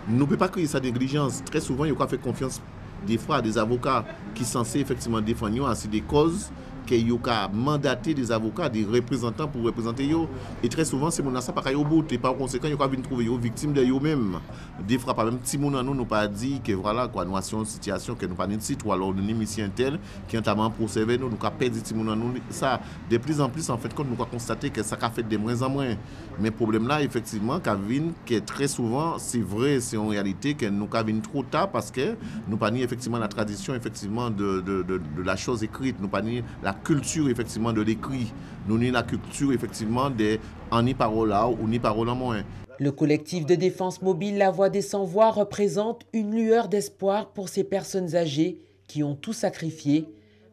Nous ne pouvons pas créer sa négligence. Très souvent, il y a fait confiance des fois à des avocats qui sont censés effectivement défendre ainsi des causes, qui ont mandaté des avocats, des représentants pour représenter eux. Et très souvent, c'est mon ça pas au bout. Et par conséquent, ils ont venir trouver eux victimes de eux-mêmes. Des fois, par même petit monde nous pas dit que voilà quoi, nous avons une situation que nous pas de site ou alors nous sommes ici un tel qui ont notamment pour servir nous avons perdu petit monde nous ça de plus en plus en fait quand nous avons constaté que ça a fait de moins en moins. Mais le problème là effectivement Kavin que très souvent c'est vrai, c'est en réalité que nous avons trop tard parce que nous pas ni effectivement la tradition effectivement de la chose écrite, nous pas ni la culture effectivement de l'écrit, nous ni la culture effectivement de en ni parole là ou ni parole en moins. Le collectif de défense mobile La Voix des Sans-Voix représente une lueur d'espoir pour ces personnes âgées qui ont tout sacrifié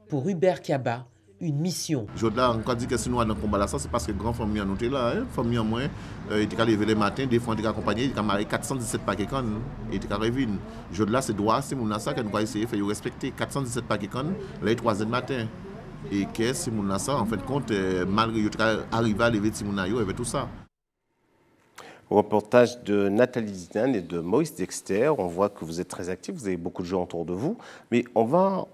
pour Hubert Kiaba, une mission. Je dois encore dire que si nous allons dans le combat là, c'est parce que grand famille en était là, famille en moins, il était levé le matin, des fois il était accompagné, il était marié 417 paquets quand il était arrivé. Je dois c'est droit, c'est mon ça que nous va essayer de faire respecter 417 paquets quand les 3h du matin. Et que c'est mon ça en fin de compte malgré arrivé à lever Timonayo et tout ça. Reportage de Nathalie Zidane et de Moïse Dexter. On voit que vous êtes très actifs, vous avez beaucoup de gens autour de vous. Mais on va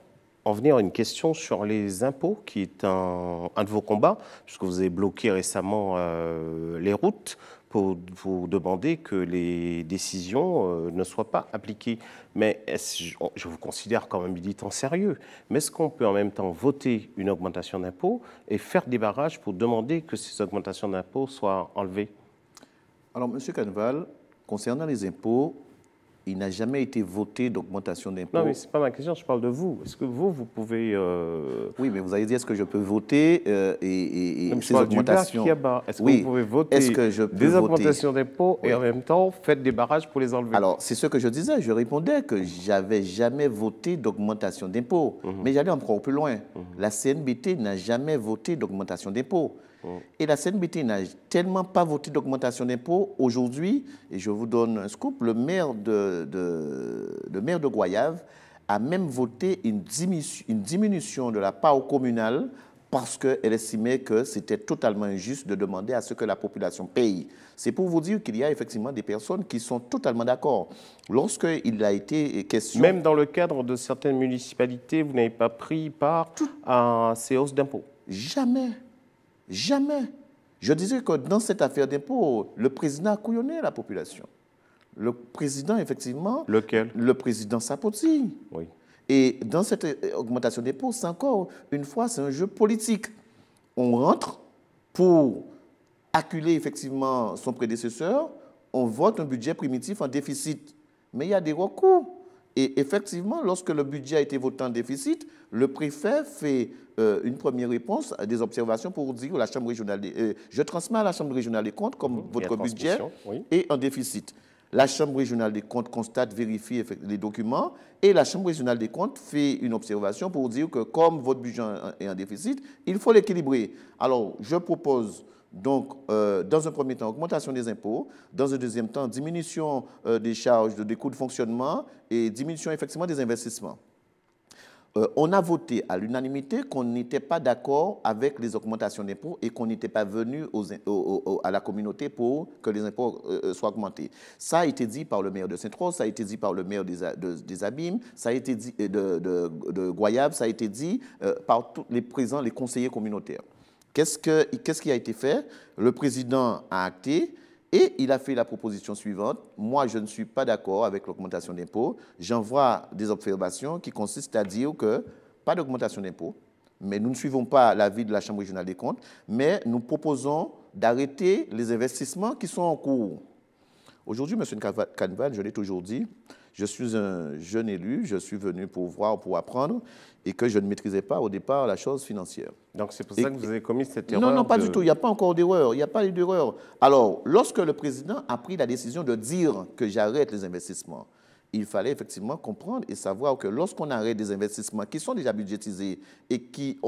en venir à une question sur les impôts, qui est un de vos combats, puisque vous avez bloqué récemment les routes pour demander que les décisions ne soient pas appliquées. Mais je vous considère comme un militant sérieux. Mais est-ce qu'on peut en même temps voter une augmentation d'impôts et faire des barrages pour demander que ces augmentations d'impôts soient enlevées? Alors, M. Caneval, concernant les impôts, il n'a jamais été voté d'augmentation d'impôts. Non, mais ce n'est pas ma question, je parle de vous. Est-ce que vous pouvez... Oui, mais vous avez dit, est-ce que je peux voter et ces augmentations? Est-ce que vous pouvez voter des augmentations d'impôts et en même temps, faites des barrages pour les enlever? Alors, c'est ce que je disais. Je répondais que je n'avais jamais voté d'augmentation d'impôts. Mais j'allais encore plus loin. La CNBT n'a jamais voté d'augmentation d'impôts. Et la CNBT n'a tellement pas voté d'augmentation d'impôts. Aujourd'hui, et je vous donne un scoop, le maire de Goyave a même voté une diminution de la part communale parce qu'elle estimait que c'était totalement injuste de demander à ce que la population paye. C'est pour vous dire qu'il y a effectivement des personnes qui sont totalement d'accord. Lorsqu'il a été question... Même dans le cadre de certaines municipalités, vous n'avez pas pris part à ces hausses d'impôts? Jamais. Jamais. Je disais que dans cette affaire d'impôts, le président a couillonné la population. Le président, effectivement... Lequel? Le président Sapoti. Oui. Et dans cette augmentation d'impôts, c'est encore une fois, c'est un jeu politique. On rentre pour acculer effectivement son prédécesseur, on vote un budget primitif en déficit. Mais il y a des recours. Et effectivement, lorsque le budget a été voté en déficit, le préfet fait une première réponse à des observations pour dire la Chambre régionale je transmets à la Chambre régionale des comptes comme votre budget est en déficit. La Chambre régionale des comptes constate, vérifie les documents et la Chambre régionale des comptes fait une observation pour dire que comme votre budget est en déficit, il faut l'équilibrer. Alors, je propose donc, dans un premier temps, augmentation des impôts, dans un deuxième temps, diminution des charges, des coûts de fonctionnement et diminution effectivement des investissements. On a voté à l'unanimité qu'on n'était pas d'accord avec les augmentations d'impôts et qu'on n'était pas venu à la communauté pour que les impôts soient augmentés. Ça a été dit par le maire de Sainte-Rose, ça a été dit par le maire des Abîmes, ça a été dit de Goyave, ça a été dit par tous les présents, les conseillers communautaires. Qu'est-ce qui a été fait? Le président a acté et il a fait la proposition suivante. Moi, je ne suis pas d'accord avec l'augmentation d'impôts. J'envoie des observations qui consistent à dire que pas d'augmentation d'impôts, mais nous ne suivons pas l'avis de la Chambre régionale des comptes, mais nous proposons d'arrêter les investissements qui sont en cours. Aujourd'hui, M. Canval, je l'ai toujours dit, je suis un jeune élu, je suis venu pour voir, pour apprendre, et que je ne maîtrisais pas au départ la chose financière. Donc c'est pour ça que vous avez commis cette erreur? Non, pas du tout, il n'y a pas encore d'erreur, il n'y a pas eu d'erreur. Alors, lorsque le président a pris la décision de dire que j'arrête les investissements, il fallait effectivement comprendre et savoir que lorsqu'on arrête des investissements qui sont déjà budgétisés et qui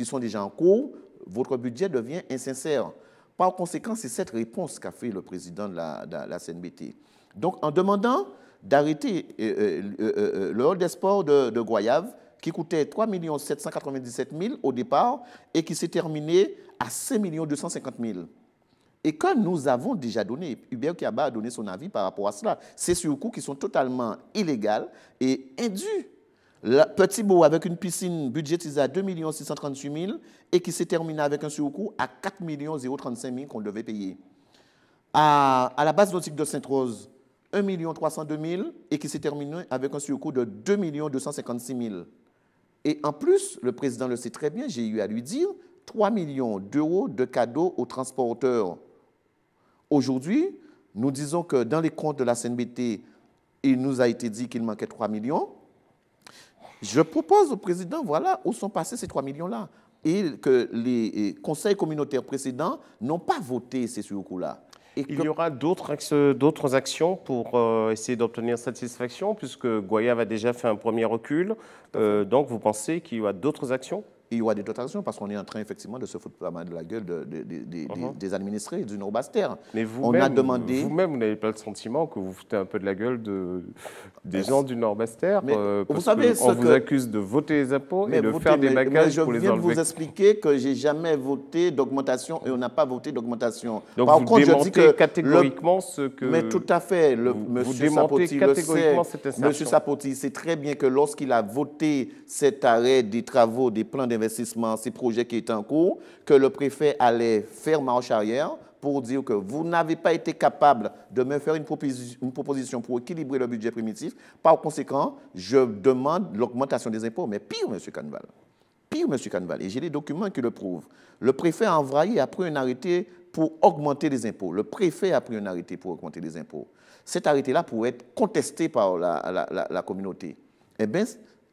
sont déjà en cours, votre budget devient insincère. Par conséquent, c'est cette réponse qu'a fait le président de la CNBT. Donc, en demandant d'arrêter le hall des sports de Goyave, qui coûtait 3 797 000 au départ et qui s'est terminé à 5 250 000. Et que nous avons déjà donné, Hubert Kiaba a donné son avis par rapport à cela, ces surcoûts qui sont totalement illégaux et indus. Le Petit Beau avec une piscine budgétisée à 2 638 000 et qui s'est terminé avec un surcoût à 4 035 000 qu'on devait payer. À la base nautique de Sainte-Rose, 1 302 000 et qui s'est terminé avec un surcoût de 2 256 000. Et en plus, le président le sait très bien, j'ai eu à lui dire, 3 millions d'euros de cadeaux aux transporteurs. Aujourd'hui, nous disons que dans les comptes de la CNBT, il nous a été dit qu'il manquait 3 millions. Je propose au président, voilà où sont passés ces 3 millions-là. Et que les conseils communautaires précédents n'ont pas voté ces surcoûts-là. Il y aura d'autres actions pour essayer d'obtenir satisfaction, puisque Goyave a déjà fait un premier recul. Donc, vous pensez qu'il y aura d'autres actions? Il y aura d'autres actions parce qu'on est en train, effectivement, de se foutre pas mal de la gueule des administrés du Nord-Bastère. Mais vous-même, vous n'avez pas le sentiment que vous foutez un peu de la gueule des gens du Nord-Bastère vous savez, on vous accuse de voter les impôts et de faire des bagages pour les enlever. Je viens de vous expliquer que je n'ai jamais voté d'augmentation et on n'a pas voté d'augmentation. Donc par contre, je dis que catégoriquement ce que... Mais tout à fait, M. Sapoti le sait. M. Sapoti sait très bien que lorsqu'il a voté cet arrêt des travaux, des plans d'investissement, ces projets qui étaient en cours, que le préfet allait faire marche arrière pour dire que vous n'avez pas été capable de me faire une proposition pour équilibrer le budget primitif. Par conséquent, je demande l'augmentation des impôts. Mais pire, M. Canval. Pire, M. Canval. Et j'ai les documents qui le prouvent. Le préfet a envoyé, a pris un arrêté pour augmenter les impôts. Le préfet a pris un arrêté pour augmenter les impôts. Cet arrêté-là pourrait être contesté par la communauté. Eh bien,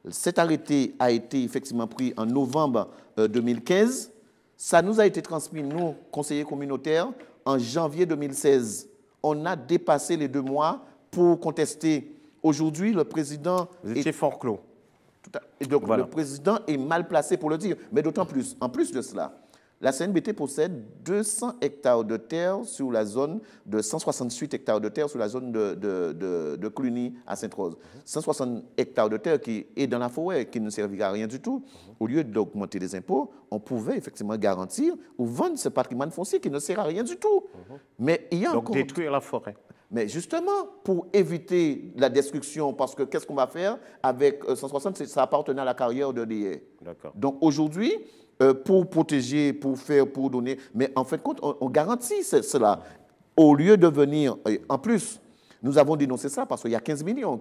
cet arrêté a été effectivement pris en novembre 2015. Ça nous a été transmis, nous, conseillers communautaires, en janvier 2016. On a dépassé les 2 mois pour contester. Aujourd'hui, le président... Vous étiez fort clos. Et donc, voilà. Le président est mal placé pour le dire. Mais d'autant plus, en plus de cela, la CNBT possède 200 hectares de terre sur la zone de 168 hectares de terre sur la zone de Cluny à Sainte-Rose. 160 hectares de terre qui est dans la forêt, qui ne servira à rien du tout. Au lieu d'augmenter les impôts, on pouvait effectivement garantir ou vendre ce patrimoine foncier qui ne sert à rien du tout. Mais il y a donc détruire la forêt. Mais justement, pour éviter la destruction, parce que qu'est-ce qu'on va faire avec 160, ça appartenait à la carrière de l'EDA. Donc aujourd'hui, pour protéger, pour donner, mais en fait, on garantit cela. Au lieu de venir, en plus, nous avons dénoncé ça parce qu'il y a 15 millions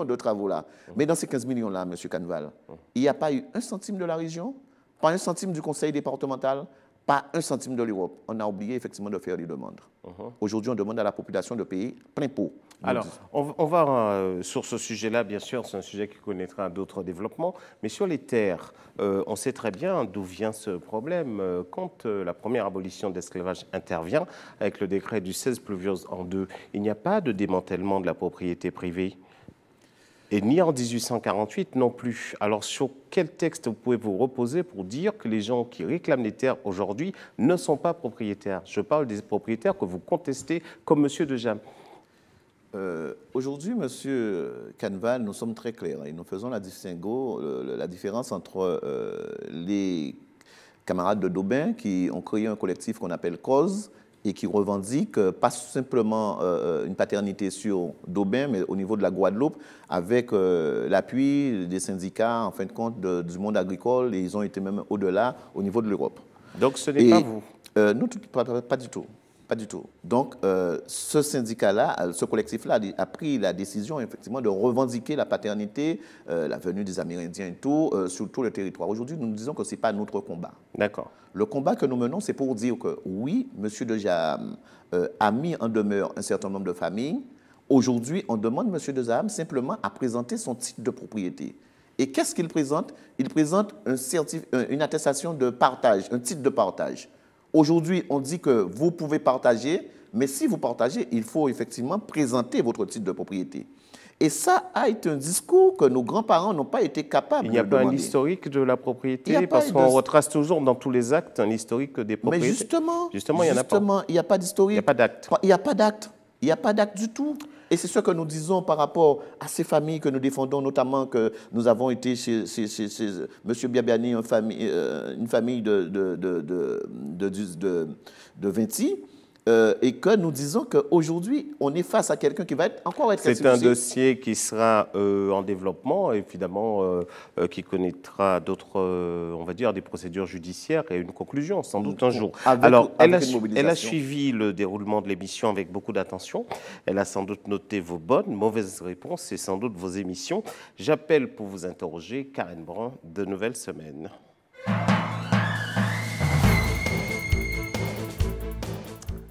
de travaux là. Mais dans ces 15 millions-là, M. Canval, il n'y a pas eu 1 centime de la région, pas 1 centime du conseil départemental, pas 1 centime de l'Europe. On a oublié effectivement de faire des demandes. Aujourd'hui, on demande à la population de payer plein pot. Alors, on va sur ce sujet-là, bien sûr, c'est un sujet qui connaîtra d'autres développements, mais sur les terres, on sait très bien d'où vient ce problème. Quand la première abolition de l'esclavage intervient, avec le décret du 16 Pluviose en 2, il n'y a pas de démantèlement de la propriété privée. Et ni en 1848 non plus. Alors, sur quel texte vous pouvez vous reposer pour dire que les gens qui réclament les terres aujourd'hui ne sont pas propriétaires? Je parle des propriétaires que vous contestez comme M. Dejam. Aujourd'hui, M. Canval, nous sommes très clairs et nous faisons la différence entre les camarades de Daubin qui ont créé un collectif qu'on appelle CAUSE et qui revendiquent pas simplement une paternité sur Daubin, mais au niveau de la Guadeloupe, avec l'appui des syndicats, en fin de compte, du monde agricole, et ils ont été même au-delà, au niveau de l'Europe. Donc ce n'est pas vous? Non, pas du tout. Pas du tout. Donc, ce syndicat-là, ce collectif-là a pris la décision, effectivement, de revendiquer la paternité, la venue des Amérindiens et tout, sur tout le territoire. Aujourd'hui, nous disons que ce n'est pas notre combat. D'accord. Le combat que nous menons, c'est pour dire que, oui, M. de Jaham a mis en demeure un certain nombre de familles. Aujourd'hui, on demande M. de Jaham simplement à présenter son titre de propriété. Et qu'est-ce qu'il présente? Il présente une attestation de partage, un titre de partage. Aujourd'hui, on dit que vous pouvez partager, mais si vous partagez, il faut effectivement présenter votre titre de propriété. Et ça a été un discours que nos grands-parents n'ont pas été capables de demander. Il n'y a pas un historique de la propriété, parce qu'on retrace toujours dans tous les actes un historique des propriétés. Mais justement, il n'y en a pas. Il n'y a pas d'historique. Il n'y a pas d'acte. Il n'y a pas d'acte. Il n'y a pas d'acte du tout. Et c'est ce que nous disons par rapport à ces familles que nous défendons, notamment que nous avons été chez M. Biabiani, une famille de Vinti, et que nous disons qu'aujourd'hui, on est face à quelqu'un qui va encore être C'est un dossier qui sera en développement, évidemment, qui connaîtra d'autres, on va dire, des procédures judiciaires et une conclusion, sans doute un jour. Alors, elle a suivi le déroulement de l'émission avec beaucoup d'attention. Elle a sans doute noté vos bonnes, mauvaises réponses et sans doute vos émissions. J'appelle pour vous interroger Karen Brun de Nouvelle Semaine.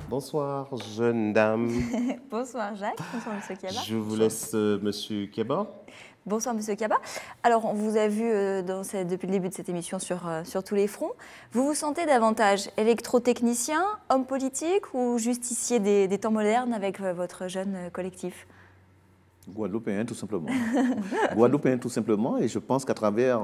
Bonsoir, jeune dame. Bonsoir, Jacques. Bonsoir, M. Kiaba. Je vous laisse, M. Kiaba. Bonsoir, M. Kiaba. Alors, on vous a vu depuis le début de cette émission sur tous les fronts. Vous vous sentez davantage électrotechnicien, homme politique ou justicier des temps modernes avec votre jeune collectif? Guadeloupéen, tout simplement. Guadeloupéen, tout simplement. Et je pense qu'à travers,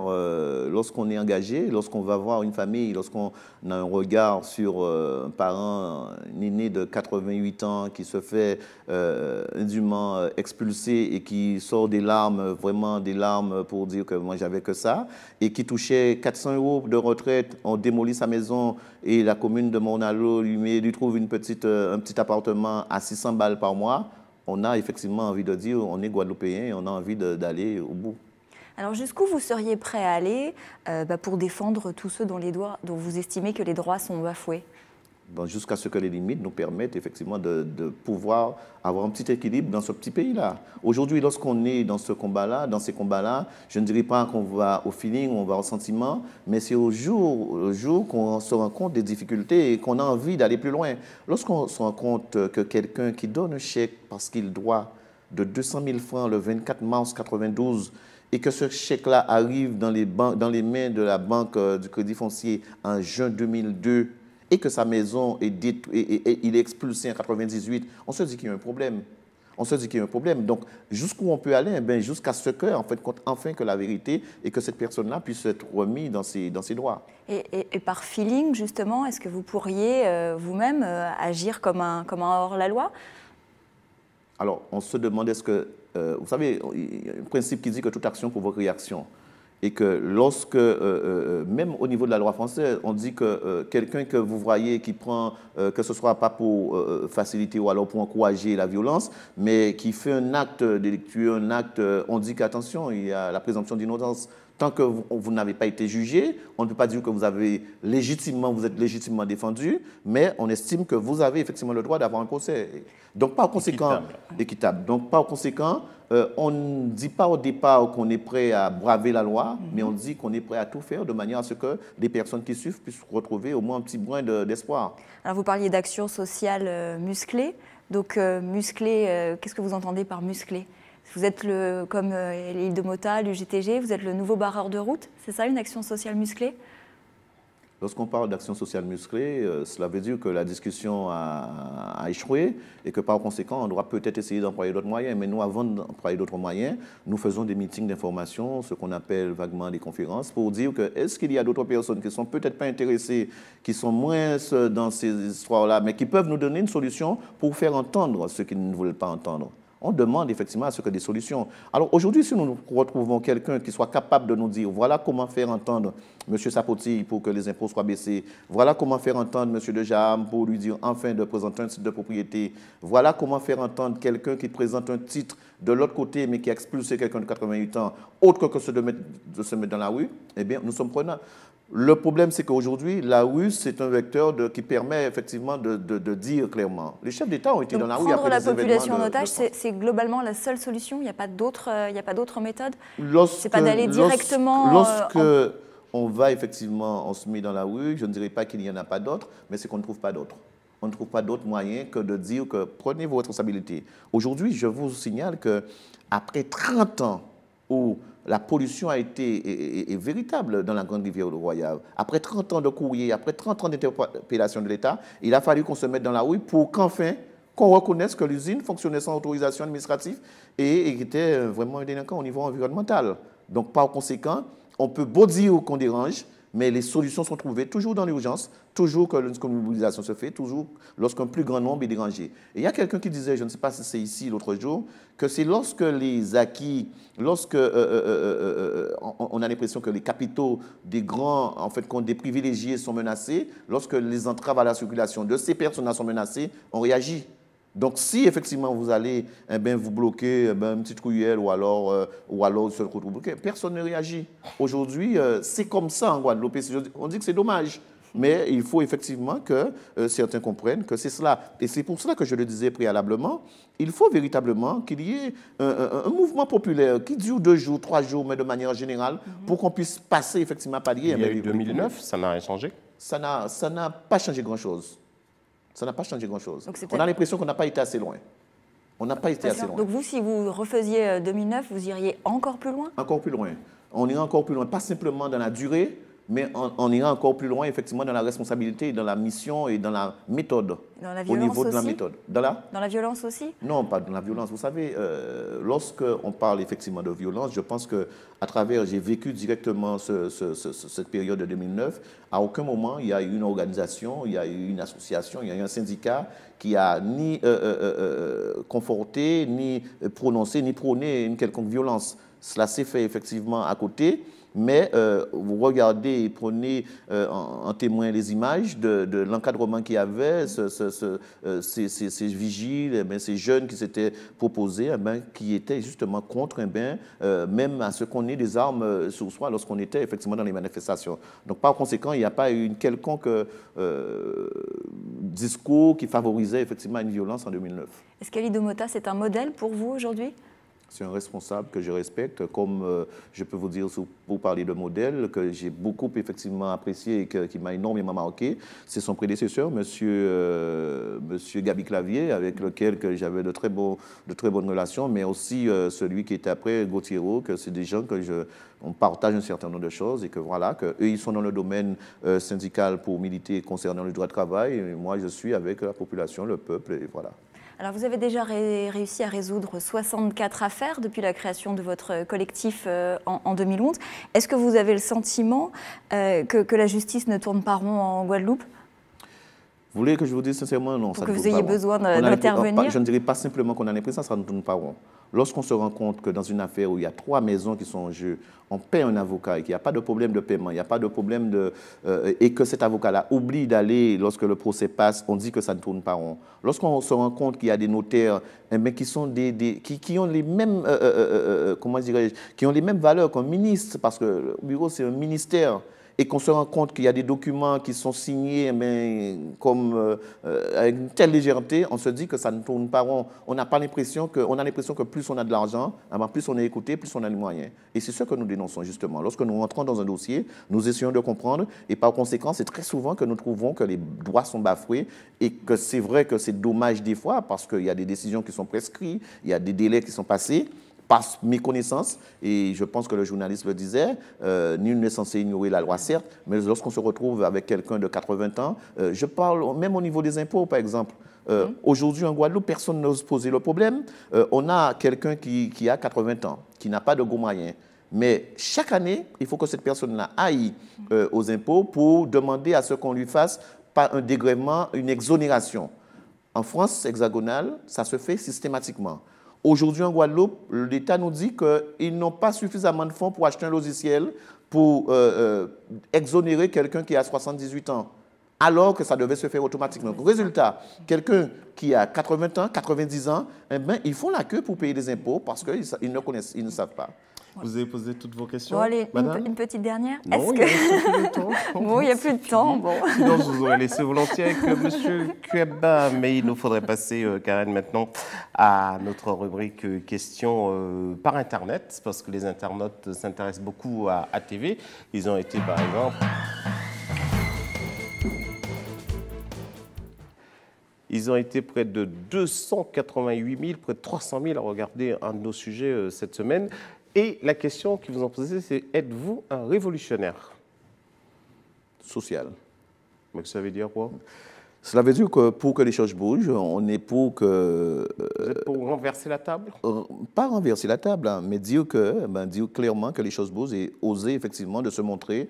lorsqu'on est engagé, lorsqu'on va voir une famille, lorsqu'on a un regard sur un parent, un aîné de 88 ans qui se fait indûment expulser et qui sort des larmes, vraiment des larmes pour dire que moi, j'avais que ça, et qui touchait 400 € de retraite, on démolit sa maison et la commune de Morne-à-l'Eau lui trouve un petit appartement à 600 balles par mois. On a effectivement envie de dire on est Guadeloupéen et on a envie d'aller au bout. Alors jusqu'où vous seriez prêt à aller pour défendre tous ceux dont vous estimez que les droits sont bafoués? Jusqu'à ce que les limites nous permettent effectivement de pouvoir avoir un petit équilibre dans ce petit pays-là. Aujourd'hui, lorsqu'on est dans ce combat-là, dans ces combats-là, je ne dirais pas qu'on va au feeling, on va au sentiment, mais c'est au jour qu'on se rend compte des difficultés et qu'on a envie d'aller plus loin. Lorsqu'on se rend compte que quelqu'un qui donne un chèque parce qu'il doit de 200 000 francs le 24 mars 92 et que ce chèque-là arrive dans les mains de la Banque du Crédit Foncier en juin 2002, et que sa maison est il est expulsé en 98, on se dit qu'il y a un problème. On se dit qu'il y a un problème. Donc, jusqu'où on peut aller? Jusqu'à ce que, en fait, enfin que la vérité et que cette personne-là puisse être remise dans ses droits. Et par feeling, justement, est-ce que vous pourriez vous-même agir comme un hors-la-loi? Alors, on se demande, est-ce que... vous savez, il y a un principe qui dit que toute action provoque réaction. Et que lorsque, même au niveau de la loi française, on dit que quelqu'un que vous voyez qui prend, que ce ne soit pas pour faciliter ou alors pour encourager la violence, mais qui fait un acte délictueux, un acte, on dit qu'attention, il y a la présomption d'innocence. Tant que vous n'avez pas été jugé, on ne peut pas dire que vous êtes légitimement défendu, mais on estime que vous avez effectivement le droit d'avoir un procès. Donc, par conséquent, équitable. Donc, par conséquent, on ne dit pas au départ qu'on est prêt à braver la loi, mais on dit qu'on est prêt à tout faire de manière à ce que les personnes qui suivent puissent retrouver au moins un petit brin d'espoir. Alors, vous parliez d'action sociale musclée. Donc, musclée, qu'est-ce que vous entendez par musclé? Vous êtes, comme l'île de Mota, l'UGTG, vous êtes le nouveau barreur de route. C'est ça, une action sociale musclée? Lorsqu'on parle d'action sociale musclée, cela veut dire que la discussion a échoué et que par conséquent, on doit peut-être essayer d'employer d'autres moyens. Mais nous, avant d'employer d'autres moyens, nous faisons des meetings d'information, ce qu'on appelle vaguement des conférences, pour dire que est-ce qu'il y a d'autres personnes qui ne sont peut-être pas intéressées, qui sont moins dans ces histoires-là, mais qui peuvent nous donner une solution pour faire entendre ce qu'ils ne veulent pas entendre. On demande effectivement à ce que des solutions. Alors aujourd'hui, si nous retrouvons quelqu'un qui soit capable de nous dire voilà comment faire entendre M. Sapoti pour que les impôts soient baissés, voilà comment faire entendre M. De Jaham pour lui dire enfin de présenter un titre de propriété, voilà comment faire entendre quelqu'un qui présente un titre de l'autre côté mais qui a expulsé quelqu'un de 88 ans, autre que de se mettre dans la rue, eh bien nous sommes prenants. Le problème, c'est qu'aujourd'hui, la rue, c'est un vecteur qui permet effectivement de dire clairement. Les chefs d'État ont été dans la rue après des événements. Prendre la population en otage, c'est globalement la seule solution. Il n'y a pas d'autre méthode. C'est pas d'aller directement. Lorsque on va effectivement, on se met dans la rue, je ne dirais pas qu'il n'y en a pas d'autres, mais c'est qu'on ne trouve pas d'autres. On ne trouve pas d'autre moyen que de dire que prenez vos responsabilités. Aujourd'hui, je vous signale qu'après 30 ans où la pollution est véritable dans la Grande Rivière Royale, après 30 ans de courrier, après 30 ans d'interpellation de l'État, il a fallu qu'on se mette dans la rue pour qu'enfin, qu'on reconnaisse que l'usine fonctionnait sans autorisation administrative et était vraiment un délinquant au niveau environnemental. Donc, par conséquent, on peut beau dire qu'on dérange, mais les solutions sont trouvées toujours dans l'urgence, toujours que lorsqu'une mobilisation se fait, toujours lorsqu'un plus grand nombre est dérangé. Et il y a quelqu'un qui disait, je ne sais pas si c'est ici l'autre jour, que c'est lorsque les acquis, lorsque on a l'impression que les capitaux des grands, en fait, des privilégiés sont menacés, lorsque les entraves à la circulation de ces personnes-là sont menacées, on réagit. Donc, si effectivement vous allez vous bloquer une petite ruelle ou alors se retrouver, personne ne réagit. Aujourd'hui, c'est comme ça en Guadeloupe. On dit que c'est dommage. Mais il faut effectivement que certains comprennent que c'est cela. Et c'est pour cela que je le disais préalablement, il faut véritablement qu'il y ait un mouvement populaire qui dure 2 jours, 3 jours, mais de manière générale, pour qu'on puisse passer effectivement à pallier. Il y a eu 2009, ça n'a rien changé? Ça n'a pas changé grand-chose. Ça n'a pas changé grand-chose. On a l'impression qu'on n'a pas été assez loin. On n'a pas été assez loin. Donc vous, si vous refaisiez 2009, vous iriez encore plus loin? Encore plus loin. On ira encore plus loin, pas simplement dans la durée, mais on ira encore plus loin, effectivement, dans la responsabilité, dans la mission et dans la méthode. Dans la violence au niveau aussi? De la méthode. Dans la violence aussi? Non, pas dans la violence. Vous savez, lorsqu'on parle effectivement de violence, je pense qu'à travers, j'ai vécu directement cette période de 2009, à aucun moment il y a eu une organisation, il y a eu une association, il y a eu un syndicat qui a ni conforté, ni prononcé, ni prôné une quelconque violence. Cela s'est fait effectivement à côté. Mais vous regardez et prenez en témoin les images de l'encadrement qu'il y avait, ces vigiles, ces jeunes qui s'étaient proposés, qui étaient justement contre, même à ce qu'on ait des armes sur soi lorsqu'on était effectivement dans les manifestations. Donc par conséquent, il n'y a pas eu une quelconque discours qui favorisait effectivement une violence en 2009. Est-ce qu'Ali Domota, c'est un modèle pour vous aujourd'hui ? C'est un responsable que je respecte, comme je peux vous dire, pour parler de modèle, que j'ai beaucoup effectivement apprécié et qui m'a énormément marqué. C'est son prédécesseur, monsieur Gabi Clavier, avec lequel j'avais de très bonnes relations, mais aussi celui qui était après, Gauthiero, que c'est des gens on partage un certain nombre de choses et que voilà, qu'eux, ils sont dans le domaine syndical pour militer concernant le droit de travail, et moi, je suis avec la population, le peuple, et voilà. Alors, vous avez déjà réussi à résoudre 64 affaires depuis la création de votre collectif en 2011. Est-ce que vous avez le sentiment que la justice ne tourne pas rond en Guadeloupe ? Vous voulez que je vous dise sincèrement, non, ça ne tourne pas rond. Pour que vous ayez besoin d'intervenir ? Je ne dirais pas simplement qu'on a l'impression que ça ne tourne pas rond. Lorsqu'on se rend compte que dans une affaire où il y a 3 maisons qui sont en jeu, on paie un avocat et qu'il n'y a pas de problème de paiement, il n'y a pas de problème et que cet avocat-là oublie d'aller lorsque le procès passe, on dit que ça ne tourne pas rond. Lorsqu'on se rend compte qu'il y a des notaires qui sont qui ont les mêmes qui ont les mêmes valeurs qu'un ministre, parce que le bureau c'est un ministère. Et qu'on se rend compte qu'il y a des documents qui sont signés avec une telle légèreté, on se dit que ça ne tourne pas rond. On a l'impression que plus on a de l'argent, plus on est écouté, plus on a les moyens. Et c'est ce que nous dénonçons justement. Lorsque nous rentrons dans un dossier, nous essayons de comprendre et par conséquent, c'est très souvent que nous trouvons que les droits sont bafoués et que c'est vrai que c'est dommage des fois parce qu'il y a des décisions qui sont prescrites, il y a des délais qui sont passés. Par méconnaissance, et je pense que le journaliste le disait, nul n'est censé ignorer la loi, certes, mais lorsqu'on se retrouve avec quelqu'un de 80 ans, je parle même au niveau des impôts, par exemple. Aujourd'hui, en Guadeloupe, personne n'ose poser le problème. On a quelqu'un qui a 80 ans, qui n'a pas de gros moyens. Mais chaque année, il faut que cette personne-là aille aux impôts pour demander à ce qu'on lui fasse pas un dégrèvement, une exonération. En France hexagonale, ça se fait systématiquement. Aujourd'hui, en Guadeloupe, l'État nous dit qu'ils n'ont pas suffisamment de fonds pour acheter un logiciel pour exonérer quelqu'un qui a 78 ans, alors que ça devait se faire automatiquement. Résultat, quelqu'un qui a 80 ans, 90 ans, ils font la queue pour payer des impôts parce qu'ils ne connaissent, ils ne savent pas. Vous avez posé toutes vos questions, bon, allez, madame? une petite dernière. Non, il n'y a plus de temps. Bon, il n'y a plus de temps. Bon. Sinon, je vous aurais laissé volontiers avec M. Kueba, mais il nous faudrait passer, Karen, maintenant à notre rubrique questions par Internet, parce que les internautes s'intéressent beaucoup à ATV. Ils ont été, par exemple... Ils ont été près de 288 000, près de 300 000 à regarder un de nos sujets cette semaine. Et la question qu'ils vous ont posée, c'est « Êtes-vous un révolutionnaire ?» Social. Mais ça veut dire quoi? Cela veut dire que pour que les choses bougent, on est pour que... Vous êtes pour renverser la table? Pas renverser la table, hein, mais dire clairement que les choses bougent et oser effectivement de se montrer,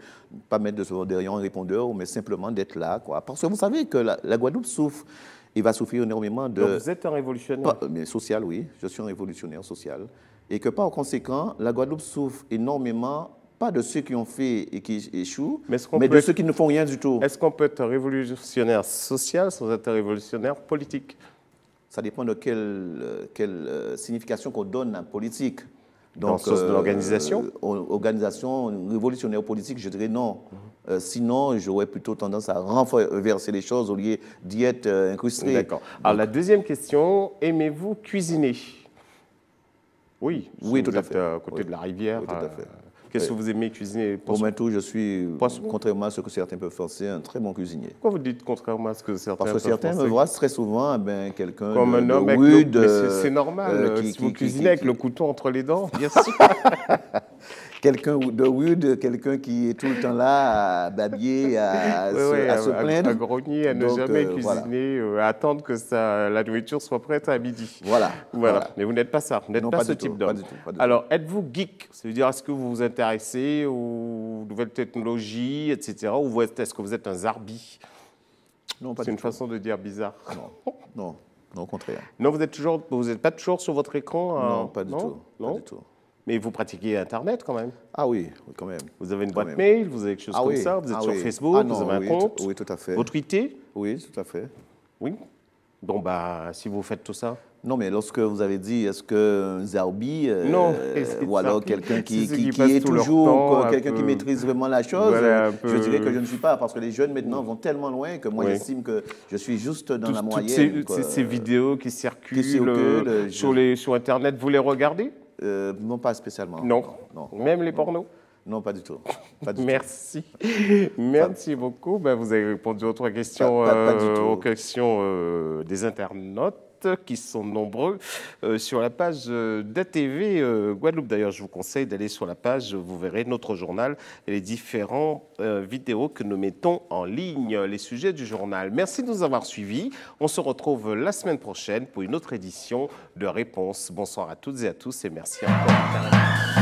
pas mettre derrière un répondeur, mais simplement d'être là, quoi. Parce que vous savez que la Guadeloupe souffre. Il va souffrir énormément de... Donc vous êtes un révolutionnaire? Mais social, oui. Je suis un révolutionnaire social. Et que par conséquent, la Guadeloupe souffre énormément, pas de ceux qui ont fait et qui échouent, mais de ceux qui ne font rien du tout. Est-ce qu'on peut être un révolutionnaire social sans être un révolutionnaire politique? Ça dépend de quelle signification qu'on donne à politique. Donc, dans le sens de l'organisation? Organisation, révolutionnaire politique, je dirais non. Sinon, j'aurais plutôt tendance à renverser les choses au lieu d'y être incrusté. D'accord. Alors, la deuxième question, aimez-vous cuisiner? Oui, oui, tout à fait. À côté de la rivière. Oui, tout à fait. Qu'est-ce que vous aimez cuisiner? Pour moi, je suis, contrairement à ce que certains peuvent penser, un très bon cuisinier. Pourquoi vous dites contrairement à ce que certains peuvent penser? Parce que certains me voient très souvent quelqu'un comme un homme rude. C'est normal, si vous cuisinez avec le couteau entre les dents. Bien sûr. Quelqu'un de rude, quelqu'un qui est tout le temps là à babiller, à se plaindre. À grogner, à ne jamais cuisiner, à attendre que la nourriture soit prête à midi. Voilà. Mais vous n'êtes pas ça, vous n'êtes pas ce type d'homme. Alors, êtes-vous geek? Ça veut dire, est-ce que vous vous intéressez aux nouvelles technologies, etc. Ou est-ce que vous êtes un zarbi? Non, pas du tout. C'est une façon de dire bizarre. Non, au contraire. Non, vous n'êtes pas toujours sur votre écran? Non, pas du tout. Non? Pas du tout. Mais vous pratiquez Internet quand même? Ah oui, quand même. Vous avez une boîte mail, vous avez quelque chose comme ça? Vous êtes sur Facebook, vous avez un compte? Oui, tout à fait. Vous tweetez? Oui, tout à fait. Oui. Donc, si vous faites tout ça? Non, mais lorsque vous avez dit, est-ce qu'un zarbi, ou alors quelqu'un qui est toujours, quelqu'un qui maîtrise vraiment la chose, je dirais que je ne suis pas, parce que les jeunes maintenant vont tellement loin que moi j'estime que je suis juste dans la moyenne. Ces vidéos qui circulent sur Internet, vous les regardez? Non, pas spécialement. Non. Même les pornos? Non, pas du tout. Merci. Merci beaucoup. Vous avez répondu aux 3 questions, aux questions des internautes qui sont nombreux sur la page d'ATV Guadeloupe. D'ailleurs, je vous conseille d'aller sur la page, vous verrez notre journal et les différentes vidéos que nous mettons en ligne, les sujets du journal. Merci de nous avoir suivis. On se retrouve la semaine prochaine pour une autre édition de Réponse. Bonsoir à toutes et à tous et merci encore.